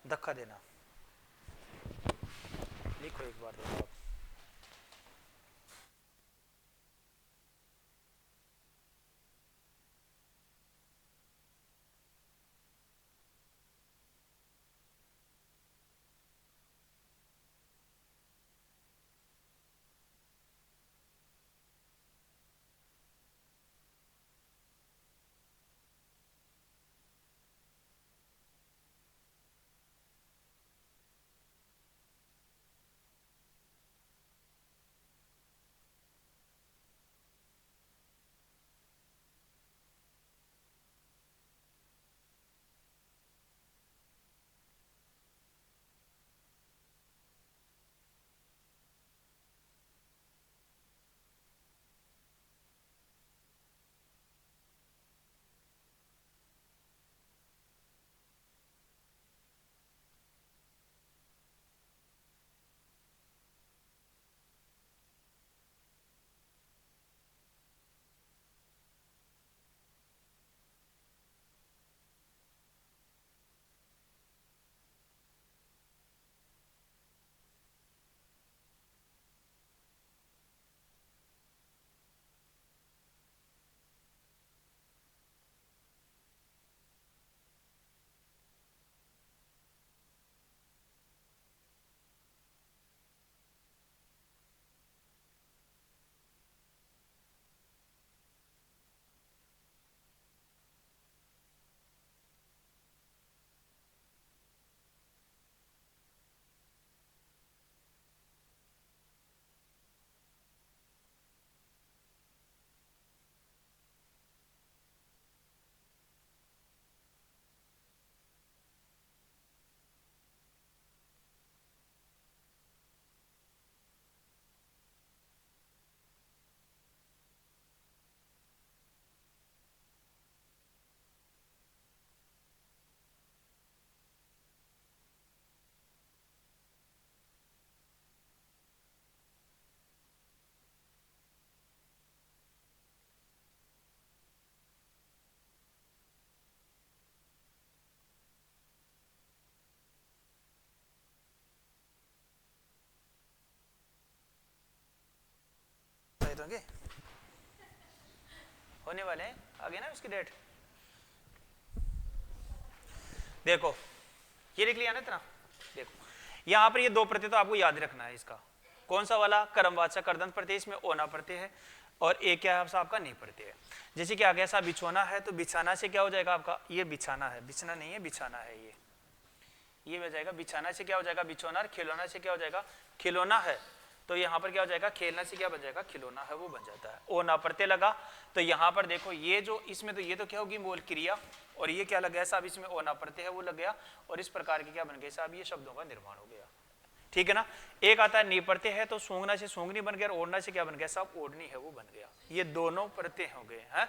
धक्का देना, लिखो एक बार देखो आप। होंगे होने वाले हैं आगे ना उसकी डेट। देखो ये लिख लिया ना इतना। देखो यहां पर ये दो प्रत्यय तो आपको याद रखना है। इसका कौन सा वाला कर्मवाचक कर्दंत प्रत्यय, इसमें ओना प्रत्यय है और एक क्या है आपका नी प्रत्यय है। जैसे कि आगे ऐसा बिछोना है तो बिछाना से क्या हो जाएगा आपका, ये बिछाना है, बिछना नहीं है बिछाना है, ये हो जाएगा बिछाना से क्या हो जाएगा बिछोना, और खिलौना से क्या हो जाएगा खिलौना है। तो यहाँ पर क्या हो जाएगा खेलना से क्या बन जाएगा खिलौना है वो बन जाता है। ओ ना प्रत्यय लगा तो यहाँ पर देखो ये जो इसमें तो ये तो क्या होगी मूल क्रिया, और ये क्या लग गया साहब इसमें ओ ना प्रत्यय है वो लग गया, और इस प्रकार के क्या बन गए साहब ये शब्दों का निर्माण हो गया। ठीक है ना। एक आता है नी प्रत्यय है तो सूंघना से सूंघनी बन गया, और ओढ़ना से क्या बन गया साहब ओढ़नी है वो बन गया। ये दोनों प्रत्यय हो गए हैं।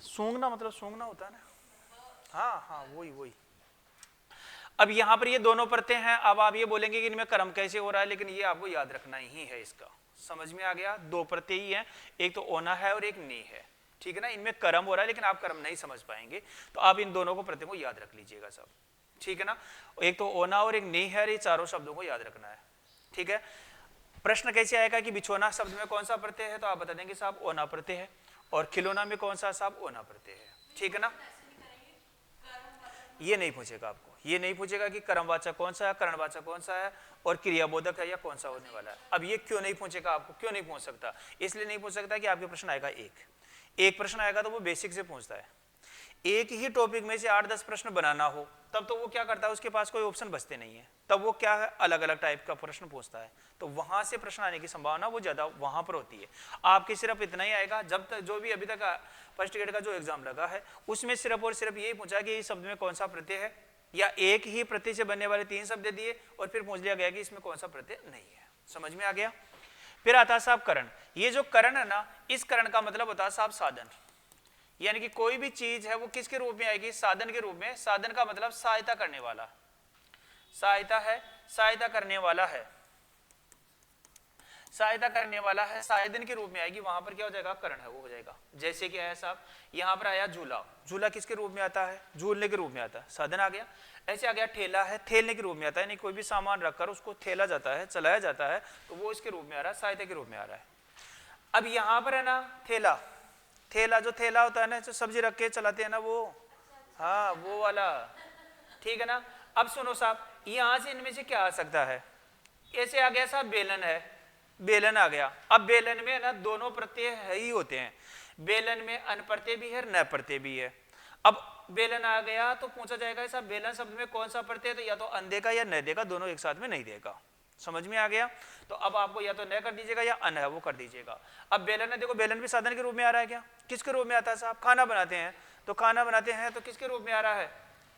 सूंघना मतलब सूंघना होता है ना, हाँ हाँ वही। अब यहां पर ये दोनों प्रत्यय हैं। अब आप ये बोलेंगे कि इनमें कर्म कैसे हो रहा है, लेकिन ये आपको याद रखना ही है। इसका समझ में आ गया, दो प्रत्यय ही है, एक तो ओना है और एक नी है। ठीक है ना। इनमें कर्म हो रहा है लेकिन आप कर्म नहीं समझ पाएंगे, तो आप इन दोनों को प्रत्यय को याद रख लीजिएगा सब। ठीक है ना। एक तो ओना और एक नी है, ये चारों शब्दों को याद रखना है। ठीक है। प्रश्न कैसे आएगा कि बिछोना शब्द में कौन सा प्रत्यय है, तो आप बता देंगे साहब ओना प्रत्यय है, और खिलौना में कौन सा साहब ओना प्रत्यय है। ठीक है ना। ये नहीं पूछेगा आपको, ये नहीं पूछेगा कि कर्मवाचक कौन सा है, करणवाचक कौन सा है और क्रियाबोधक है या कौन सा होने वाला है। अब ये क्यों नहीं पूछेगा आपको, क्यों नहीं पूछ सकता? इसलिए नहीं पूछ सकता कि आपके प्रश्न आएगा एक प्रश्न आएगा तो वो बेसिक से पूछता है। एक ही टॉपिक में से 8-10 प्रश्न बनाना हो तब तो वो क्या करता है, उसके पास कोई ऑप्शन बचते नहीं है, तब वो क्या है अलग अलग टाइप का प्रश्न पूछता है। तो वहां से प्रश्न आने की संभावना वो ज्यादा वहां पर होती है। आपके सिर्फ इतना ही आएगा, जब तक जो भी अभी तक फर्स्ट ग्रेड का जो एग्जाम लगा है उसमें सिर्फ और सिर्फ यही पूछा कि इस शब्द में कौन सा प्रत्यय है, या एक ही प्रत्यय से बनने वाले 3 शब्द दिए और फिर पूछ लिया गया कि इसमें कौन सा प्रत्यय नहीं है। समझ में आ गया? फिर आता है साहब करण। ये जो करण है ना, इस करण का मतलब होता है साहब साधन, यानी कि कोई भी चीज है वो किसके रूप में आएगी, साधन के रूप में। साधन का मतलब सहायता करने वाला, सहायता है, सहायता करने वाला है, सहायता करने वाला है, साधन के रूप में आएगी। वहां पर क्या हो जाएगा, करण है वो हो जाएगा। जैसे क्या है साहब, यहाँ पर आया झूला, झूला किसके रूप में आता है, झूलने के रूप में आता है, साधन आ गया। ऐसे आ गया ठेला है, ठेलने के रूप में आता है, यानी कोई भी सामान रखकर उसको ठेला जाता है, चलाया जाता है, तो वो इसके रूप में आ रहा है, सहायता के रूप में आ रहा है। अब यहाँ पर है ना ठेला, ठेला जो ठेला होता है ना, जो सब्जी रख के चलाते हैं ना वो, हाँ वो वाला, ठीक है ना। अब सुनो साहब, यहां से इनमें से क्या आ सकता है, ऐसे आ गया साहब बेलन है, बेलन आ गया। अब बेलन में ना दोनों प्रत्यय है ही होते हैं, बेलन में अन प्रत्यय भी है, न प्रत्यय भी है। अब बेलन आ गया तो पूछा जाएगा साहब बेलन शब्द में कौन सा प्रत्यय, तो या तो अन देगा या न देगा, दोनों एक साथ में नहीं देगा। समझ में आ गया? तो अब आपको या तो न कर दीजिएगा या अन है वो कर दीजिएगा। अब बेलन है, देखो बेलन भी साधन के रूप में आ रहा है क्या, किसके रूप में आता है साहब, खाना बनाते हैं तो खाना बनाते हैं तो किसके रूप में आ रहा है,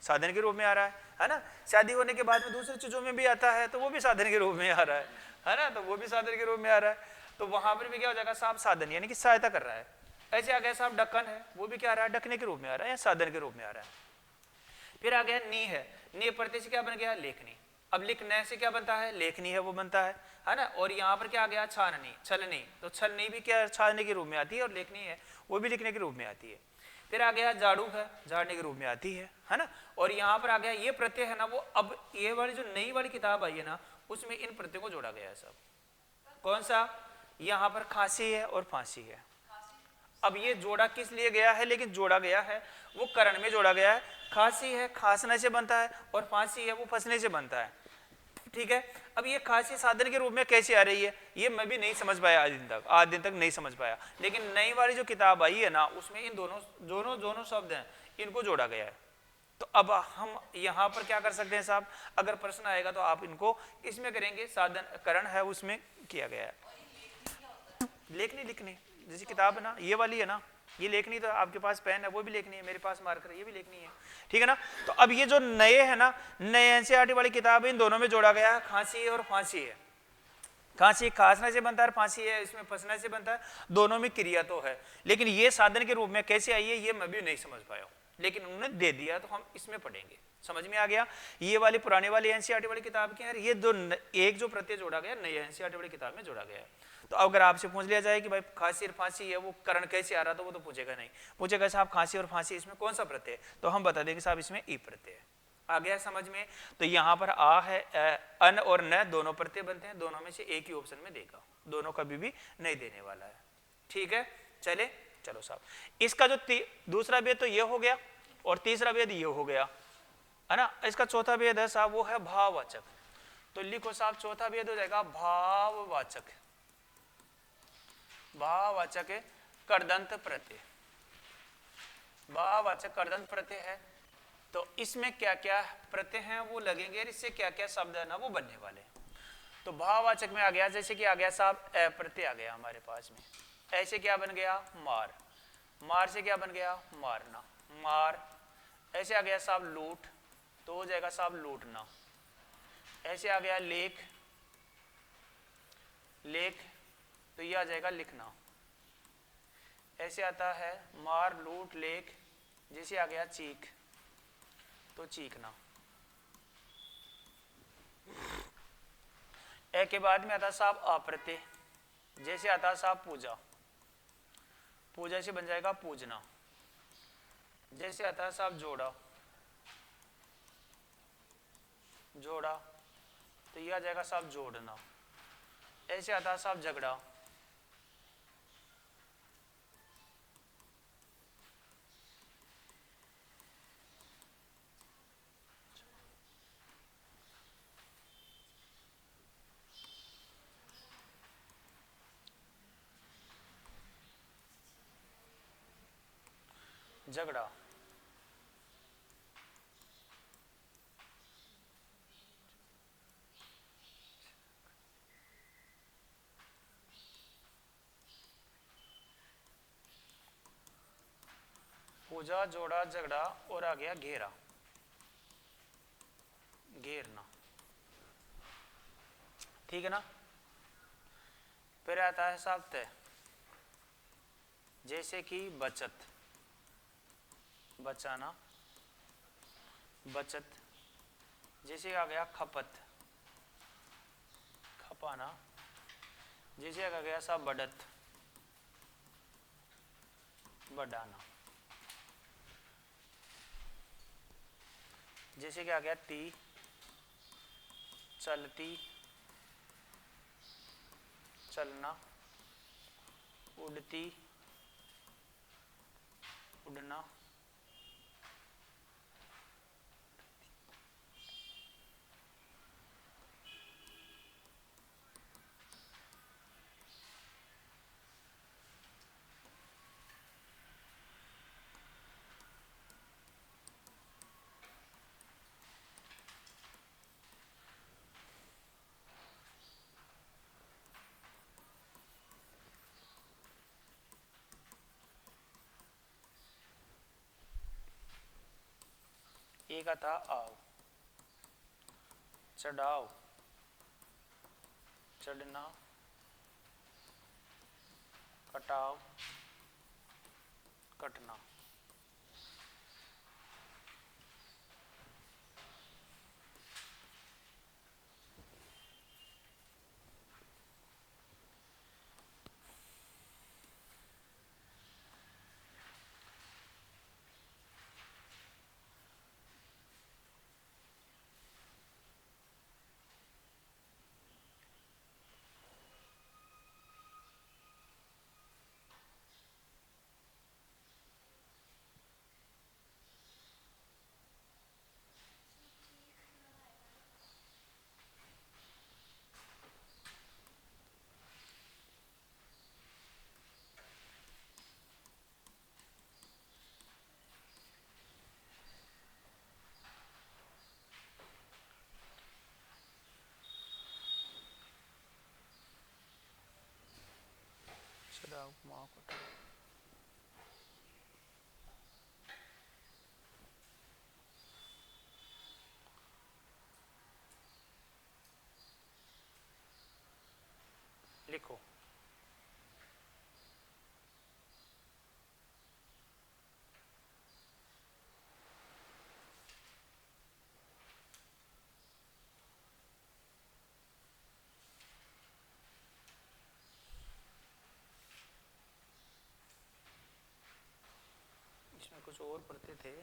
साधन के रूप में आ रहा है ना। शादी होने के बाद में दूसरी चीजों में भी आता है तो वो भी साधन के रूप में आ रहा है ना, तो वो भी साधन के रूप में आ रहा है। तो वहां पर भी क्या हो जाएगा साहब, साधन यानी कि सहायता कर रहा है। ऐसे आ गया साहब ढक्कन है, वो भी क्या आ रहा है, ढकने के रूप में आ रहा है या साधन के रूप में आ रहा है। फिर आ गया नी है, नी प्रत्यय से क्या बन गया, लेखनी। अब लिखने से क्या बनता है, लेखनी है वो बनता है ना। और यहाँ पर क्या आ गया, छाननी, छलनी, तो छलनी भी क्या छानने के रूप में आती है, और लेखनी है वो भी लिखने के रूप में आती है। फिर आ गया झाड़ू है, झाड़ने के रूप में आती है ना। और यहाँ पर आ गया ये प्रत्यय है ना वो, अब ये वाली जो नई वाली किताब आई है ना उसमें इन प्रत्ययों को जोड़ा गया है सब। कौन सा, यहाँ पर खांसी है और फांसी है। अब ये जोड़ा किस लिए गया है, लेकिन जोड़ा गया है वो करण में जोड़ा गया है। खांसी है खांसने से बनता है, और फांसी है वो फंसने से बनता है, ठीक है। अब ये खांसी साधन के रूप में कैसे आ रही है, ये मैं भी नहीं समझ पाया आज दिन तक नहीं समझ पाया। लेकिन नई वाली जो किताब आई है ना उसमें इन दोनों शब्द हैं, इनको जोड़ा गया है। तो अब हम यहाँ पर क्या कर सकते हैं साहब, अगर प्रश्न आएगा तो आप इनको इसमें करेंगे, साधन करण है उसमें किया गया है। लेखनी, लिखनी जैसी किताब है ना, ये वाली है ना, ये लेखनी, तो आपके पास पेन है वो भी लेखनी है, मेरे पास मार्कर है ये भी लेखनी है, ठीक है ना। तो अब ये जो नए है ना, नए एनसीईआरटी वाली किताब है, इन दोनों में जोड़ा गया है खांसी और फांसी है। खांसी खांसने से बनता है, फांसी है इसमें फंसने से बनता है, दोनों में क्रिया तो है, लेकिन ये साधन के रूप में कैसे आई है ये मैं भी नहीं समझ पाया हूँ, लेकिन उन्होंने दे दिया तो हम इसमें पढ़ेंगे। समझ में आ गया? ये वाली पुराने वाली एनसीईआरटी वाली किताब की है, ये दो एक जो प्रत्यय जोड़ा गया नई एनसीईआरटी वाली किताब में जोड़ा गया है। तो अगर आपसे पूछ लिया जाए कि भाई खांसी और फांसी है वो करण कैसे आ रहा, तो वो तो पूछेगा नहीं, पूछेगा साहब खांसी और फांसी इसमें कौन सा प्रत्यय, तो हम बता देंगे साहब इसमें ई प्रत्यय है। आ गया समझ में? तो यहाँ पर आ है, अन और न दोनों प्रत्यय बनते हैं, दोनों में से एक ही ऑप्शन में देगा, दोनों कभी भी नहीं देने वाला है, ठीक है। चले चलो साहब, इसका जो दूसरा भेद तो ये हो गया और तीसरा भेद ये हो गया, है ना। इसका चौथा भेद है साहब वो है भाववाचक। तो लिखो साहब चौथा भेद हो जाएगा भाववाचक, भाववाचक है कर्दंत प्रत्यय, भाववाचक कर्दंत प्रत्यय है। तो इसमें क्या क्या प्रत्यय हैं वो लगेंगे और इससे क्या क्या शब्द है ना वो बनने वाले। तो भाववाचक में आ गया, जैसे कि आ गया साहब ए प्रत्यय आ गया हमारे पास में, ऐसे क्या बन गया मार, मार से क्या बन गया मारना, मार। ऐसे आ गया साहब लूट, तो हो जाएगा साहब लूटना। ऐसे आ गया लेख, लेख, तो ये आ जाएगा लिखना। ऐसे आता है मार लूट लेख, जैसे आ गया चीख, तो चीखना। ए के बाद में आता साहब अप्रत्यय, जैसे आता साहब पूजा, पूजा से बन जाएगा पूजना। जैसे आता है साहब जोड़ा, जोड़ा, तो यह आ जाएगा साहब जोड़ना। ऐसे आता है साहब झगड़ा, झगड़ा, पूजा जोड़ा झगड़ा और आ गया घेरा, घेरना, ठीक है ना। फिर आता है साक्तय, जैसे कि बचत, बचाना, बचत। जैसे आ गया खपत, खपाना। जैसे आ गया सा बढ़त, बढ़ाना। जैसे कि आ गया ती, चलती, चलना, उड़ती, उड़ना। एक आता आओ, चढ़ाओ, चढ़ना, कटाओ, कटना। चढ़ाओ, घुमाओ, कटाओ। लिखो, इसमें कुछ और पढ़ते थे।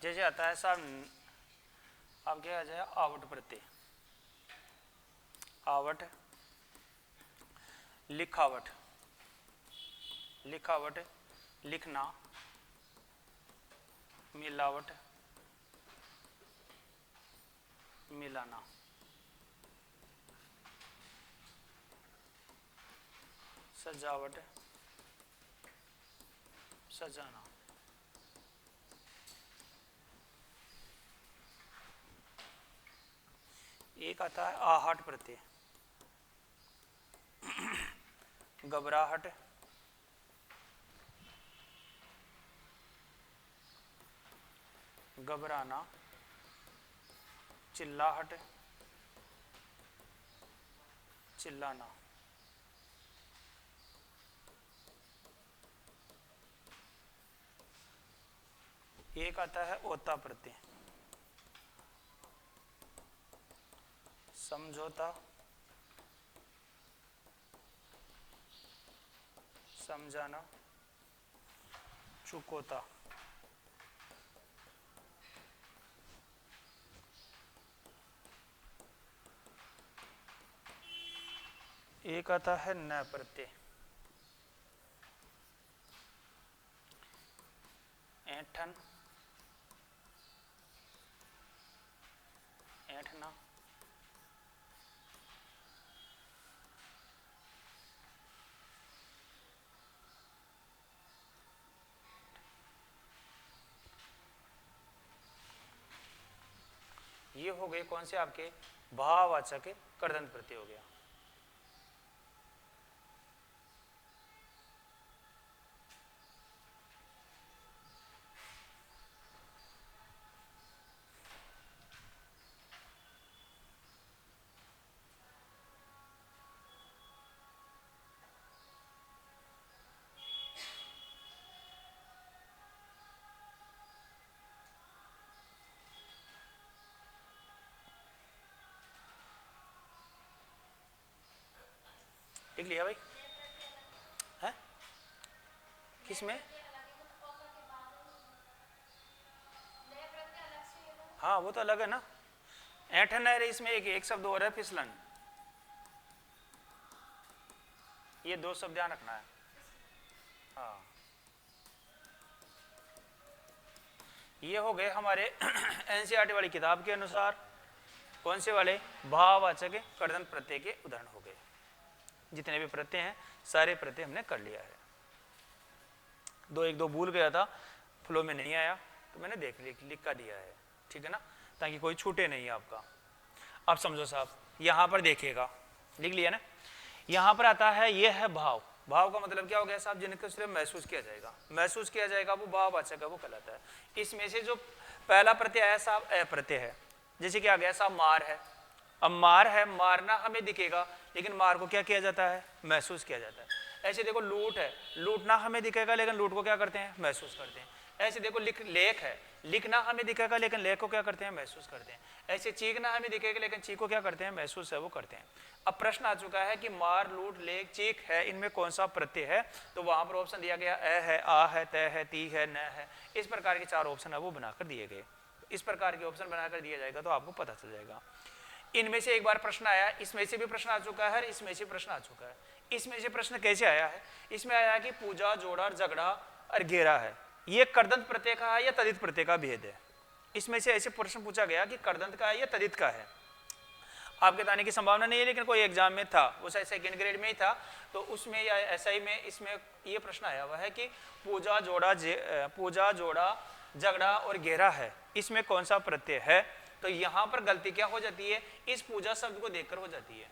जैसे आता है साहब, अब क्या आ जाए आवट प्रत्यय, आवट, लिखावट, लिखावट, लिखना, मिलावट, मिलाना, सजावट, सजाना। एक आता है आहट प्रत्यय, घबराहट, घबराना, चिल्लाहट, चिल्लाना। एक आता है ओता प्रत्यय, समझौता, समझाना, चुकोता। एक आता है न प्रत्यय, ऐंठन, ऐंठना, ये हो गए कौन से आपके भाववाचक के कर्दंत प्रत्यय हो गया। लिख लिया भाई? है किसमें? हाँ वो तो अलग है ना। ऐंठन है, इसमें एक शब्द और है फिसलन। ये दो शब्द ध्यान रखना है। हाँ ये हो गए हमारे एनसीईआरटी वाली किताब के अनुसार कौन से वाले भाववाचक कर्दंत प्रत्यय के उदाहरण हो गए। जितने भी प्रत्यय हैं सारे प्रत्यय हमने कर लिया है। एक दो भूल गया था, फ्लो में नहीं आया तो मैंने लिख का दिया है, ठीक है ना, ताकि कोई छूटे नहीं आपका। अब समझो साहब, यहाँ पर देखिएगा, लिख लिया ना। यहाँ पर आता है ये है भाव। भाव का मतलब क्या हो गया साहब? जिनको सिर्फ महसूस किया जाएगा, महसूस किया जाएगा वो भाववाचक है, वो कहलाता है। इसमें से जो पहला प्रत्यय आया साहब अप्रत्यय है। जैसे कि आ गया साहब मार है। अब मार है, मारना हमें दिखेगा लेकिन मार को क्या किया जाता है? महसूस किया जाता है। ऐसे देखो लूट है, लूटना हमें दिखेगा लेकिन लूट को क्या करते हैं? महसूस करते हैं। ऐसे देखो लेख है, लिखना हमें दिखेगा लेकिन लेख को क्या करते हैं? महसूस करते हैं। ऐसे चीखना हमें दिखेगा लेकिन चीख को क्या करते हैं? महसूस है वो करते हैं। अब प्रश्न आ चुका है कि मार, लूट, लेख, चीख है, इनमें कौन सा प्रत्यय है? तो वहां पर ऑप्शन दिया गया अ है, आ है, त है, ती है, न है। इस प्रकार के 4 ऑप्शन है वो बनाकर दिए गए। इस प्रकार के ऑप्शन बनाकर दिया जाएगा तो आपको पता चल जाएगा। इनमें से एक बार प्रश्न आया, इसमें से भी प्रश्न आ चुका है, इसमें से प्रश्न आ चुका है। इसमें से प्रश्न कैसे आया है? इसमें आया कि पूजा, जोड़ा, झगड़ा और घेरा है, ये कर्दंत प्रत्यय का है या तदित प्रत्यय का भेद है। इसमें से ऐसे प्रश्न पूछा गया कि कर्दंत का है या तदित का है। आपके बताने की संभावना नहीं है, लेकिन कोई एग्जाम में था, वो शायद सेकेंड ग्रेड में ही था, तो उसमें या एसआई में इसमें ये प्रश्न आया हुआ है कि पूजा, जोड़ा, झगड़ा और घेरा है, इसमें कौन सा प्रत्यय है? तो यहाँ पर गलती क्या हो जाती है? इस पूजा शब्द को देखकर हो जाती है।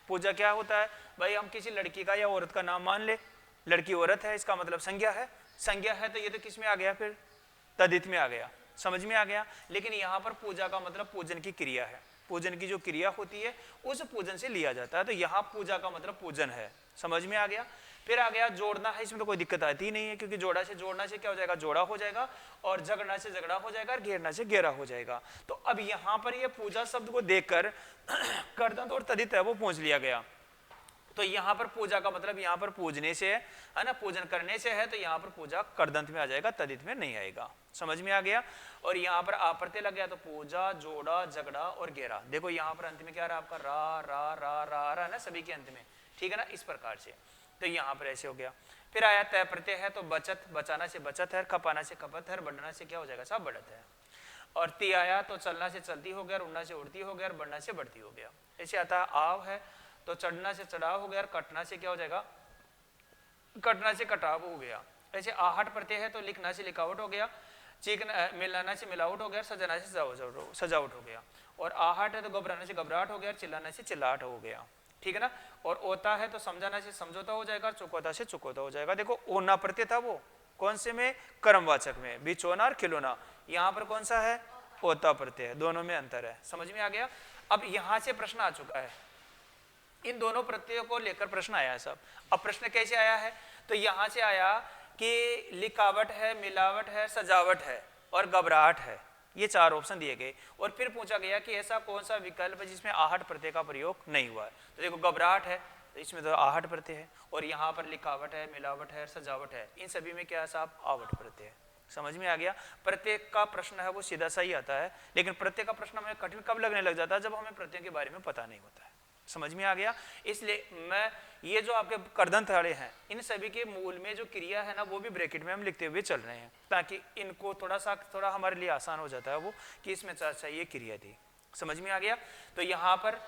पूजा क्या होता है भाई? हम किसी लड़की का या औरत का नाम मान ले, लड़की औरत है, इसका मतलब संज्ञा है। संज्ञा है तो ये तो किस में आ गया? फिर तदित में आ गया। समझ में आ गया? लेकिन यहाँ पर पूजा का मतलब पूजन की क्रिया है। पूजन की जो क्रिया होती है उस पूजन से लिया जाता है, तो यहाँ पूजा का मतलब पूजन है। समझ में आ गया? फिर आ गया जोड़ना है, इसमें तो कोई दिक्कत आती ही नहीं है, क्योंकि जोड़ना से क्या हो जाएगा? जोड़ा हो जाएगा, और झगड़ना से झगड़ा हो जाएगा, और घेरना से घेरा हो जाएगा। तो अब यहाँ पर ये पूजा शब्द को देखकर कर्दंत और तदित है वो पूछ लिया गया। तो यहाँ पर पूजा का मतलब यहाँ पर पूजने से है ना, पूजन करने से है, तो यहाँ पर पूजा कर्दंत में आ जाएगा, तदित में नहीं आएगा। समझ में आ गया? और यहाँ पर आप्रत्यय लग गया तो पूजा, जोड़ा, झगड़ा और घेरा। देखो यहाँ पर अंत में क्या रहा आपका? रा रा रा रा रा ना, सभी के अंत में, ठीक है ना, इस प्रकार से। तो यहाँ पर ऐसे हो गया। फिर आया तय प्रत्यय है, तो बचत, बचाना से बचत है, खपाना से खपत है, बढ़ना से क्या हो जाएगा साहब? बढ़त है। और ती आया तो चलना से चलती हो गया, उड़ना से उड़ती हो गया, और बढ़ना से बढ़ती हो गया। ऐसे आता है आव है, तो चढ़ना से चढ़ाव हो गया, और कटना से क्या हो जाएगा? कटना से कटाव हो गया। ऐसे आहट प्रत्यय है, तो लिखना से लिखावट हो गया, चीखना मिलाना से मिलावट हो गया, सजाना से सजावट हो गया। और आहट है तो घबराने से घबराहट हो गया, चिल्लाने से चिल्लाहट हो गया, ठीक है ना। और ओता है तो समझाना से समझौता हो जाएगा, और चुकौता से चुकौता हो जाएगा। देखो ओना प्रत्यय था वो कौन से में? कर्मवाचक में, बिचोना और खिलौना। यहाँ पर कौन सा है? ओता प्रत्यय है, दोनों में अंतर है। समझ में आ गया? अब यहाँ से प्रश्न आ चुका है, इन दोनों प्रत्ययों को लेकर प्रश्न आया है सब। अब प्रश्न कैसे आया है? तो यहाँ से आया कि लिखावट है, मिलावट है, सजावट है और घबराहट है, ये 4 ऑप्शन दिए गए। और फिर पूछा गया कि ऐसा कौन सा विकल्प है जिसमें आहट प्रत्यय का प्रयोग नहीं हुआ है? तो देखो घबराहट है, तो इसमें तो आहट प्रत्यय है, और यहाँ पर लिखावट है, मिलावट है, सजावट है, इन सभी में क्या है साहब, आवट प्रत्यय है। समझ में आ गया। प्रत्यय का प्रश्न है वो सीधा सा ही आता है, लेकिन प्रत्यय का प्रश्न हमें कठिन कब लगने लग जाता है, जब हमें प्रत्यय के बारे में पता नहीं होता है। समझ में आ गया। इसलिए मैं ये जो आपके कर्दंत वाले हैं, इन सभी के मूल में जो क्रिया है ना, वो भी ब्रैकेट में हम लिखते हुए चल रहे हैं, ताकि इनको थोड़ा हमारे लिए आसान हो जाता है वो, कि इसमें चाहिए क्रिया थी। समझ में आ गया। तो यहाँ पर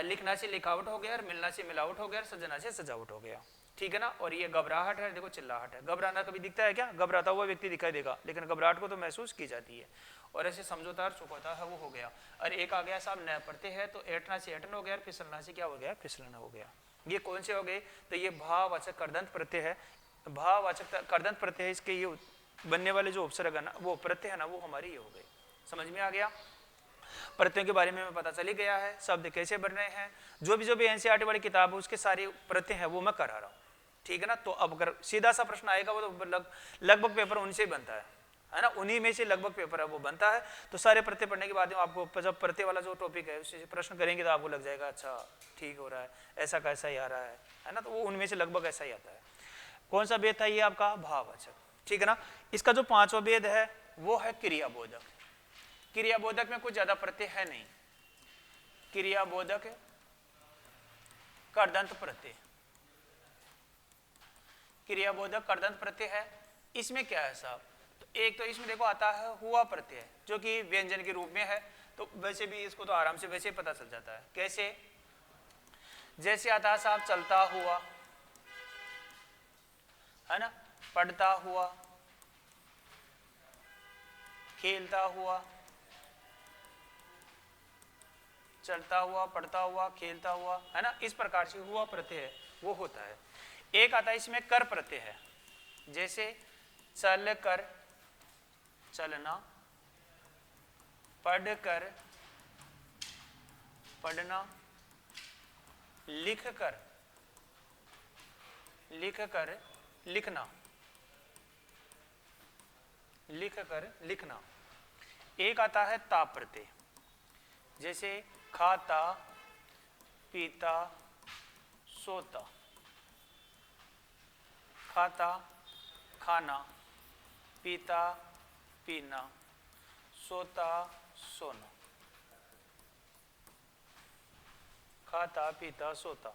लिखना से लिखावट हो गया, और मिलना से मिलावट हो गया, और सजना से सजावट हो गया, ठीक है ना। और ये घबराहट है, देखो चिल्लाहट है। घबराना कभी दिखता है क्या, घबराता हुआ व्यक्ति दिखाई देगा, लेकिन घबराहट को तो महसूस की जाती है। और ऐसे समझौता और चुकौता है वो हो गया। और एक आ गया साहब न प्रत्यय है, तो ऐठना से ऐठन हो गया, और फिसलना से क्या हो गया, फिसलना हो गया। ये कौन से हो गए, तो ये भाववाचक कर्दंत प्रत्यय है। भाववाचक कर्दंत प्रत्यय है, इसके ये बनने वाले जो उपसर्ग है ना, वो प्रत्यय है ना, वो हमारे ये हो गए। समझ में आ गया। प्रत्ययों के बारे में हमें पता चली गया है, शब्द कैसे बन रहे हैं। जो भी एनसीईआरटी वाली किताब है उसके सारे प्रत्यय है वो मैं करा रहा हूँ, ठीक है ना। तो अब अगर सीधा सा प्रश्न आएगा वो तो लगभग पेपर उनसे ही बनता है ना, उन्हीं में से लगभग पेपर है वो बनता है। तो सारे प्रत्यय पढ़ने के बाद में आपको जब प्रत्यय वाला जो टॉपिक है उससे प्रश्न करेंगे तो आपको लग जाएगा अच्छा ठीक हो रहा है, ऐसा कैसा ही आ रहा है ना। तो वो उनमें से लगभग ऐसा ही आता है। कौन सा भेद था ये आपका, भाववाचक, ठीक है ना। इसका जो पांचवा भेद है वो है क्रियाबोधक। क्रियाबोधक में कुछ ज्यादा प्रत्यय है नहीं। क्रियाबोधक कर्दंत प्रत्यय, क्रियाबोधक कर्दंत प्रत्यय है। इसमें क्या है साहब, तो एक तो इसमें देखो आता है हुआ प्रत्यय, जो कि व्यंजन के रूप में है। तो वैसे भी इसको तो आराम से वैसे ही पता चल जाता है। कैसे, जैसे आता है साहब चलता हुआ, है ना, पढ़ता हुआ, खेलता हुआ, चलता हुआ, पढ़ता हुआ, खेलता हुआ, है ना। इस प्रकार से हुआ प्रत्यय है वो होता है। एक आता है इसमें कर प्रत्यय है, जैसे चल कर, चलना, पढ़ कर, पढ़ना, लिख कर, लिख कर, लिखना, लिख कर, लिखना। एक आता है ताप प्रत्यय, जैसे खाता, पीता, सोता, खाता, खाना, पीता, पीना, सोता, सोना, खाता, पीता, सोता,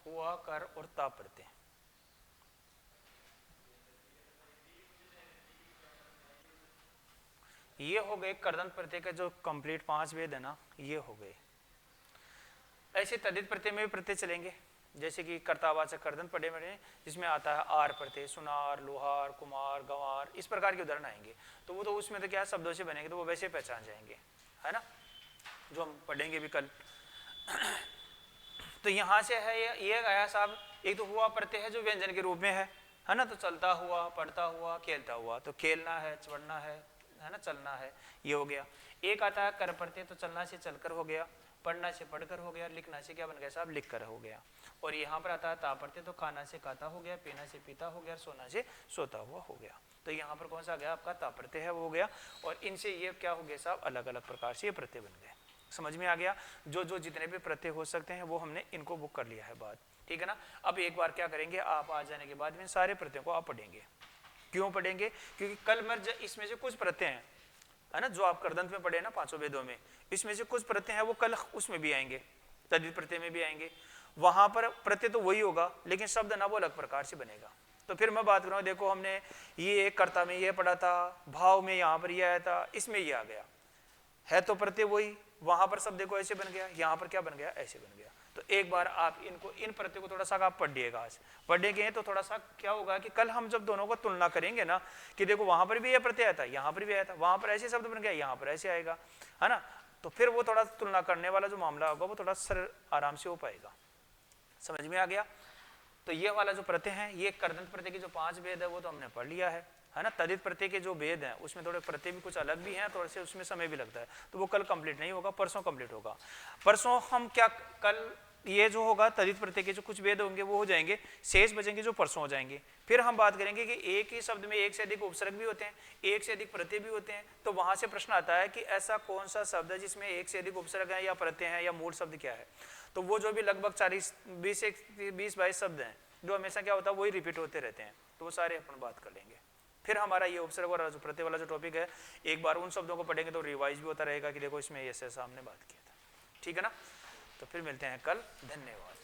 हुआ, कर और ताप प्रत्यय। ये हो गए कर्दंत प्रत्यय के जो कंप्लीट 5 भेद है ना, ये हो गए। ऐसे तद्धित प्रत्यय में भी प्रत्यय चलेंगे, जैसे कि कर्तावाचक कर्दंत पढ़े में जिसमें आता है आर प्रत्यय, सुनार, लोहार, कुमार, गंवार, इस प्रकार के उदाहरण आएंगे। तो वो तो उसमें तो क्या शब्दों से बनेंगे, तो वो वैसे पहचान जाएंगे, है ना, जो हम पढ़ेंगे भी कल। तो यहाँ से है ये गया साहब। एक तो हुआ प्रत्यय है जो व्यंजन के रूप में है ना। तो चलता हुआ, पढ़ता हुआ, खेलता हुआ, तो खेलना है, पढ़ना है ना, चलना है, ये हो गया। एक आता है कर प्रत्यय, तो चलना से चलकर हो गया, पढ़ना से पढ़कर हो गया, लिखना से क्या बन गया साहब, लिख कर हो गया। और यहाँ पर आता है ता प्रत्यय, तो खाना से खाता हो गया, पीना से पीता हो गया, सोना से सोता हुआ हो गया। तो यहाँ पर कौन सा आ गया आपका ता प्रत्यय है वो हो गया। और इनसे ये क्या हो गया साहब, अलग अलग प्रकार से ये प्रत्यय बन गए। समझ में आ गया। जो जितने भी प्रत्यय हो सकते हैं वो हमने इनको बुक कर लिया है बात, ठीक है ना। अब एक बार क्या करेंगे, आप आ जाने के बाद में सारे प्रत्ययों को आप पढ़ेंगे। क्यों पढ़ेंगे, क्योंकि कल मैं इसमें से कुछ प्रत्यय हैं, है ना, जो आप कर्दंत में पढ़े ना 500 वेदों में, इसमें से कुछ प्रत्यय हैं वो कल उसमें भी आएंगे, तद्धित प्रत्यय में भी आएंगे। वहां पर प्रत्यय तो वही होगा, लेकिन शब्द ना वो अलग प्रकार से बनेगा। तो फिर मैं बात कर रहा हूँ, देखो हमने ये एक कर्ता में ये पढ़ा था, भाव में यहाँ पर ये आया था, इसमें ये आ गया है, तो प्रत्यय वही, वहां पर शब्द देखो ऐसे बन गया, यहाँ पर क्या बन गया, ऐसे बन गया। तो एक बार आप इनको, इन प्रत्यय को थोड़ा सा आप पढ़िएगा, आज पढ़ेंगे तो थोड़ा सा क्या होगा कि कल हम जब दोनों को तुलना करेंगे ना, कि देखो वहां पर भी यह प्रत्यय आया था, यहाँ पर भी आया था, वहां पर ऐसे शब्द बन गया, यहाँ पर ऐसे आएगा, है ना। तो फिर वो थोड़ा तुलना करने वाला जो मामला होगा वो थोड़ा सरल आराम से हो पाएगा। समझ में आ गया। तो ये वाला जो प्रत्यय है, ये कर्दंत प्रत्यय के जो 5 भेद है वो तो हमने पढ़ लिया है ना। तद्धित प्रत्यय के जो भेद हैं उसमें थोड़े प्रत्यय भी कुछ अलग भी हैं, थोड़े से उसमें समय भी लगता है, तो वो कल कंप्लीट नहीं होगा, परसों कंप्लीट होगा। परसों हम क्या, कल ये जो होगा तद्धित प्रत्यय के जो कुछ भेद होंगे वो हो जाएंगे, शेष बचेंगे जो परसों हो जाएंगे। फिर हम बात करेंगे कि एक ही शब्द में एक से अधिक उपसर्ग भी होते हैं, एक से अधिक प्रत्यय भी होते हैं। तो वहां से प्रश्न आता है कि ऐसा कौन सा शब्द है जिसमें एक से अधिक उपसर्ग है या प्रत्यय है या मूल शब्द क्या है। तो वो जो भी लगभग 20-22 शब्द हैं जो हमेशा क्या होता है वही रिपीट होते रहते हैं, तो वो सारे अपन बात कर लेंगे। फिर हमारा ये उपसर्ग और प्रत्यय वाला जो टॉपिक है, एक बार उन शब्दों को पढ़ेंगे तो रिवाइज भी होता रहेगा कि देखो इसमें ऐसे हमने बात किया था। ठीक है ना, तो फिर मिलते हैं कल, धन्यवाद।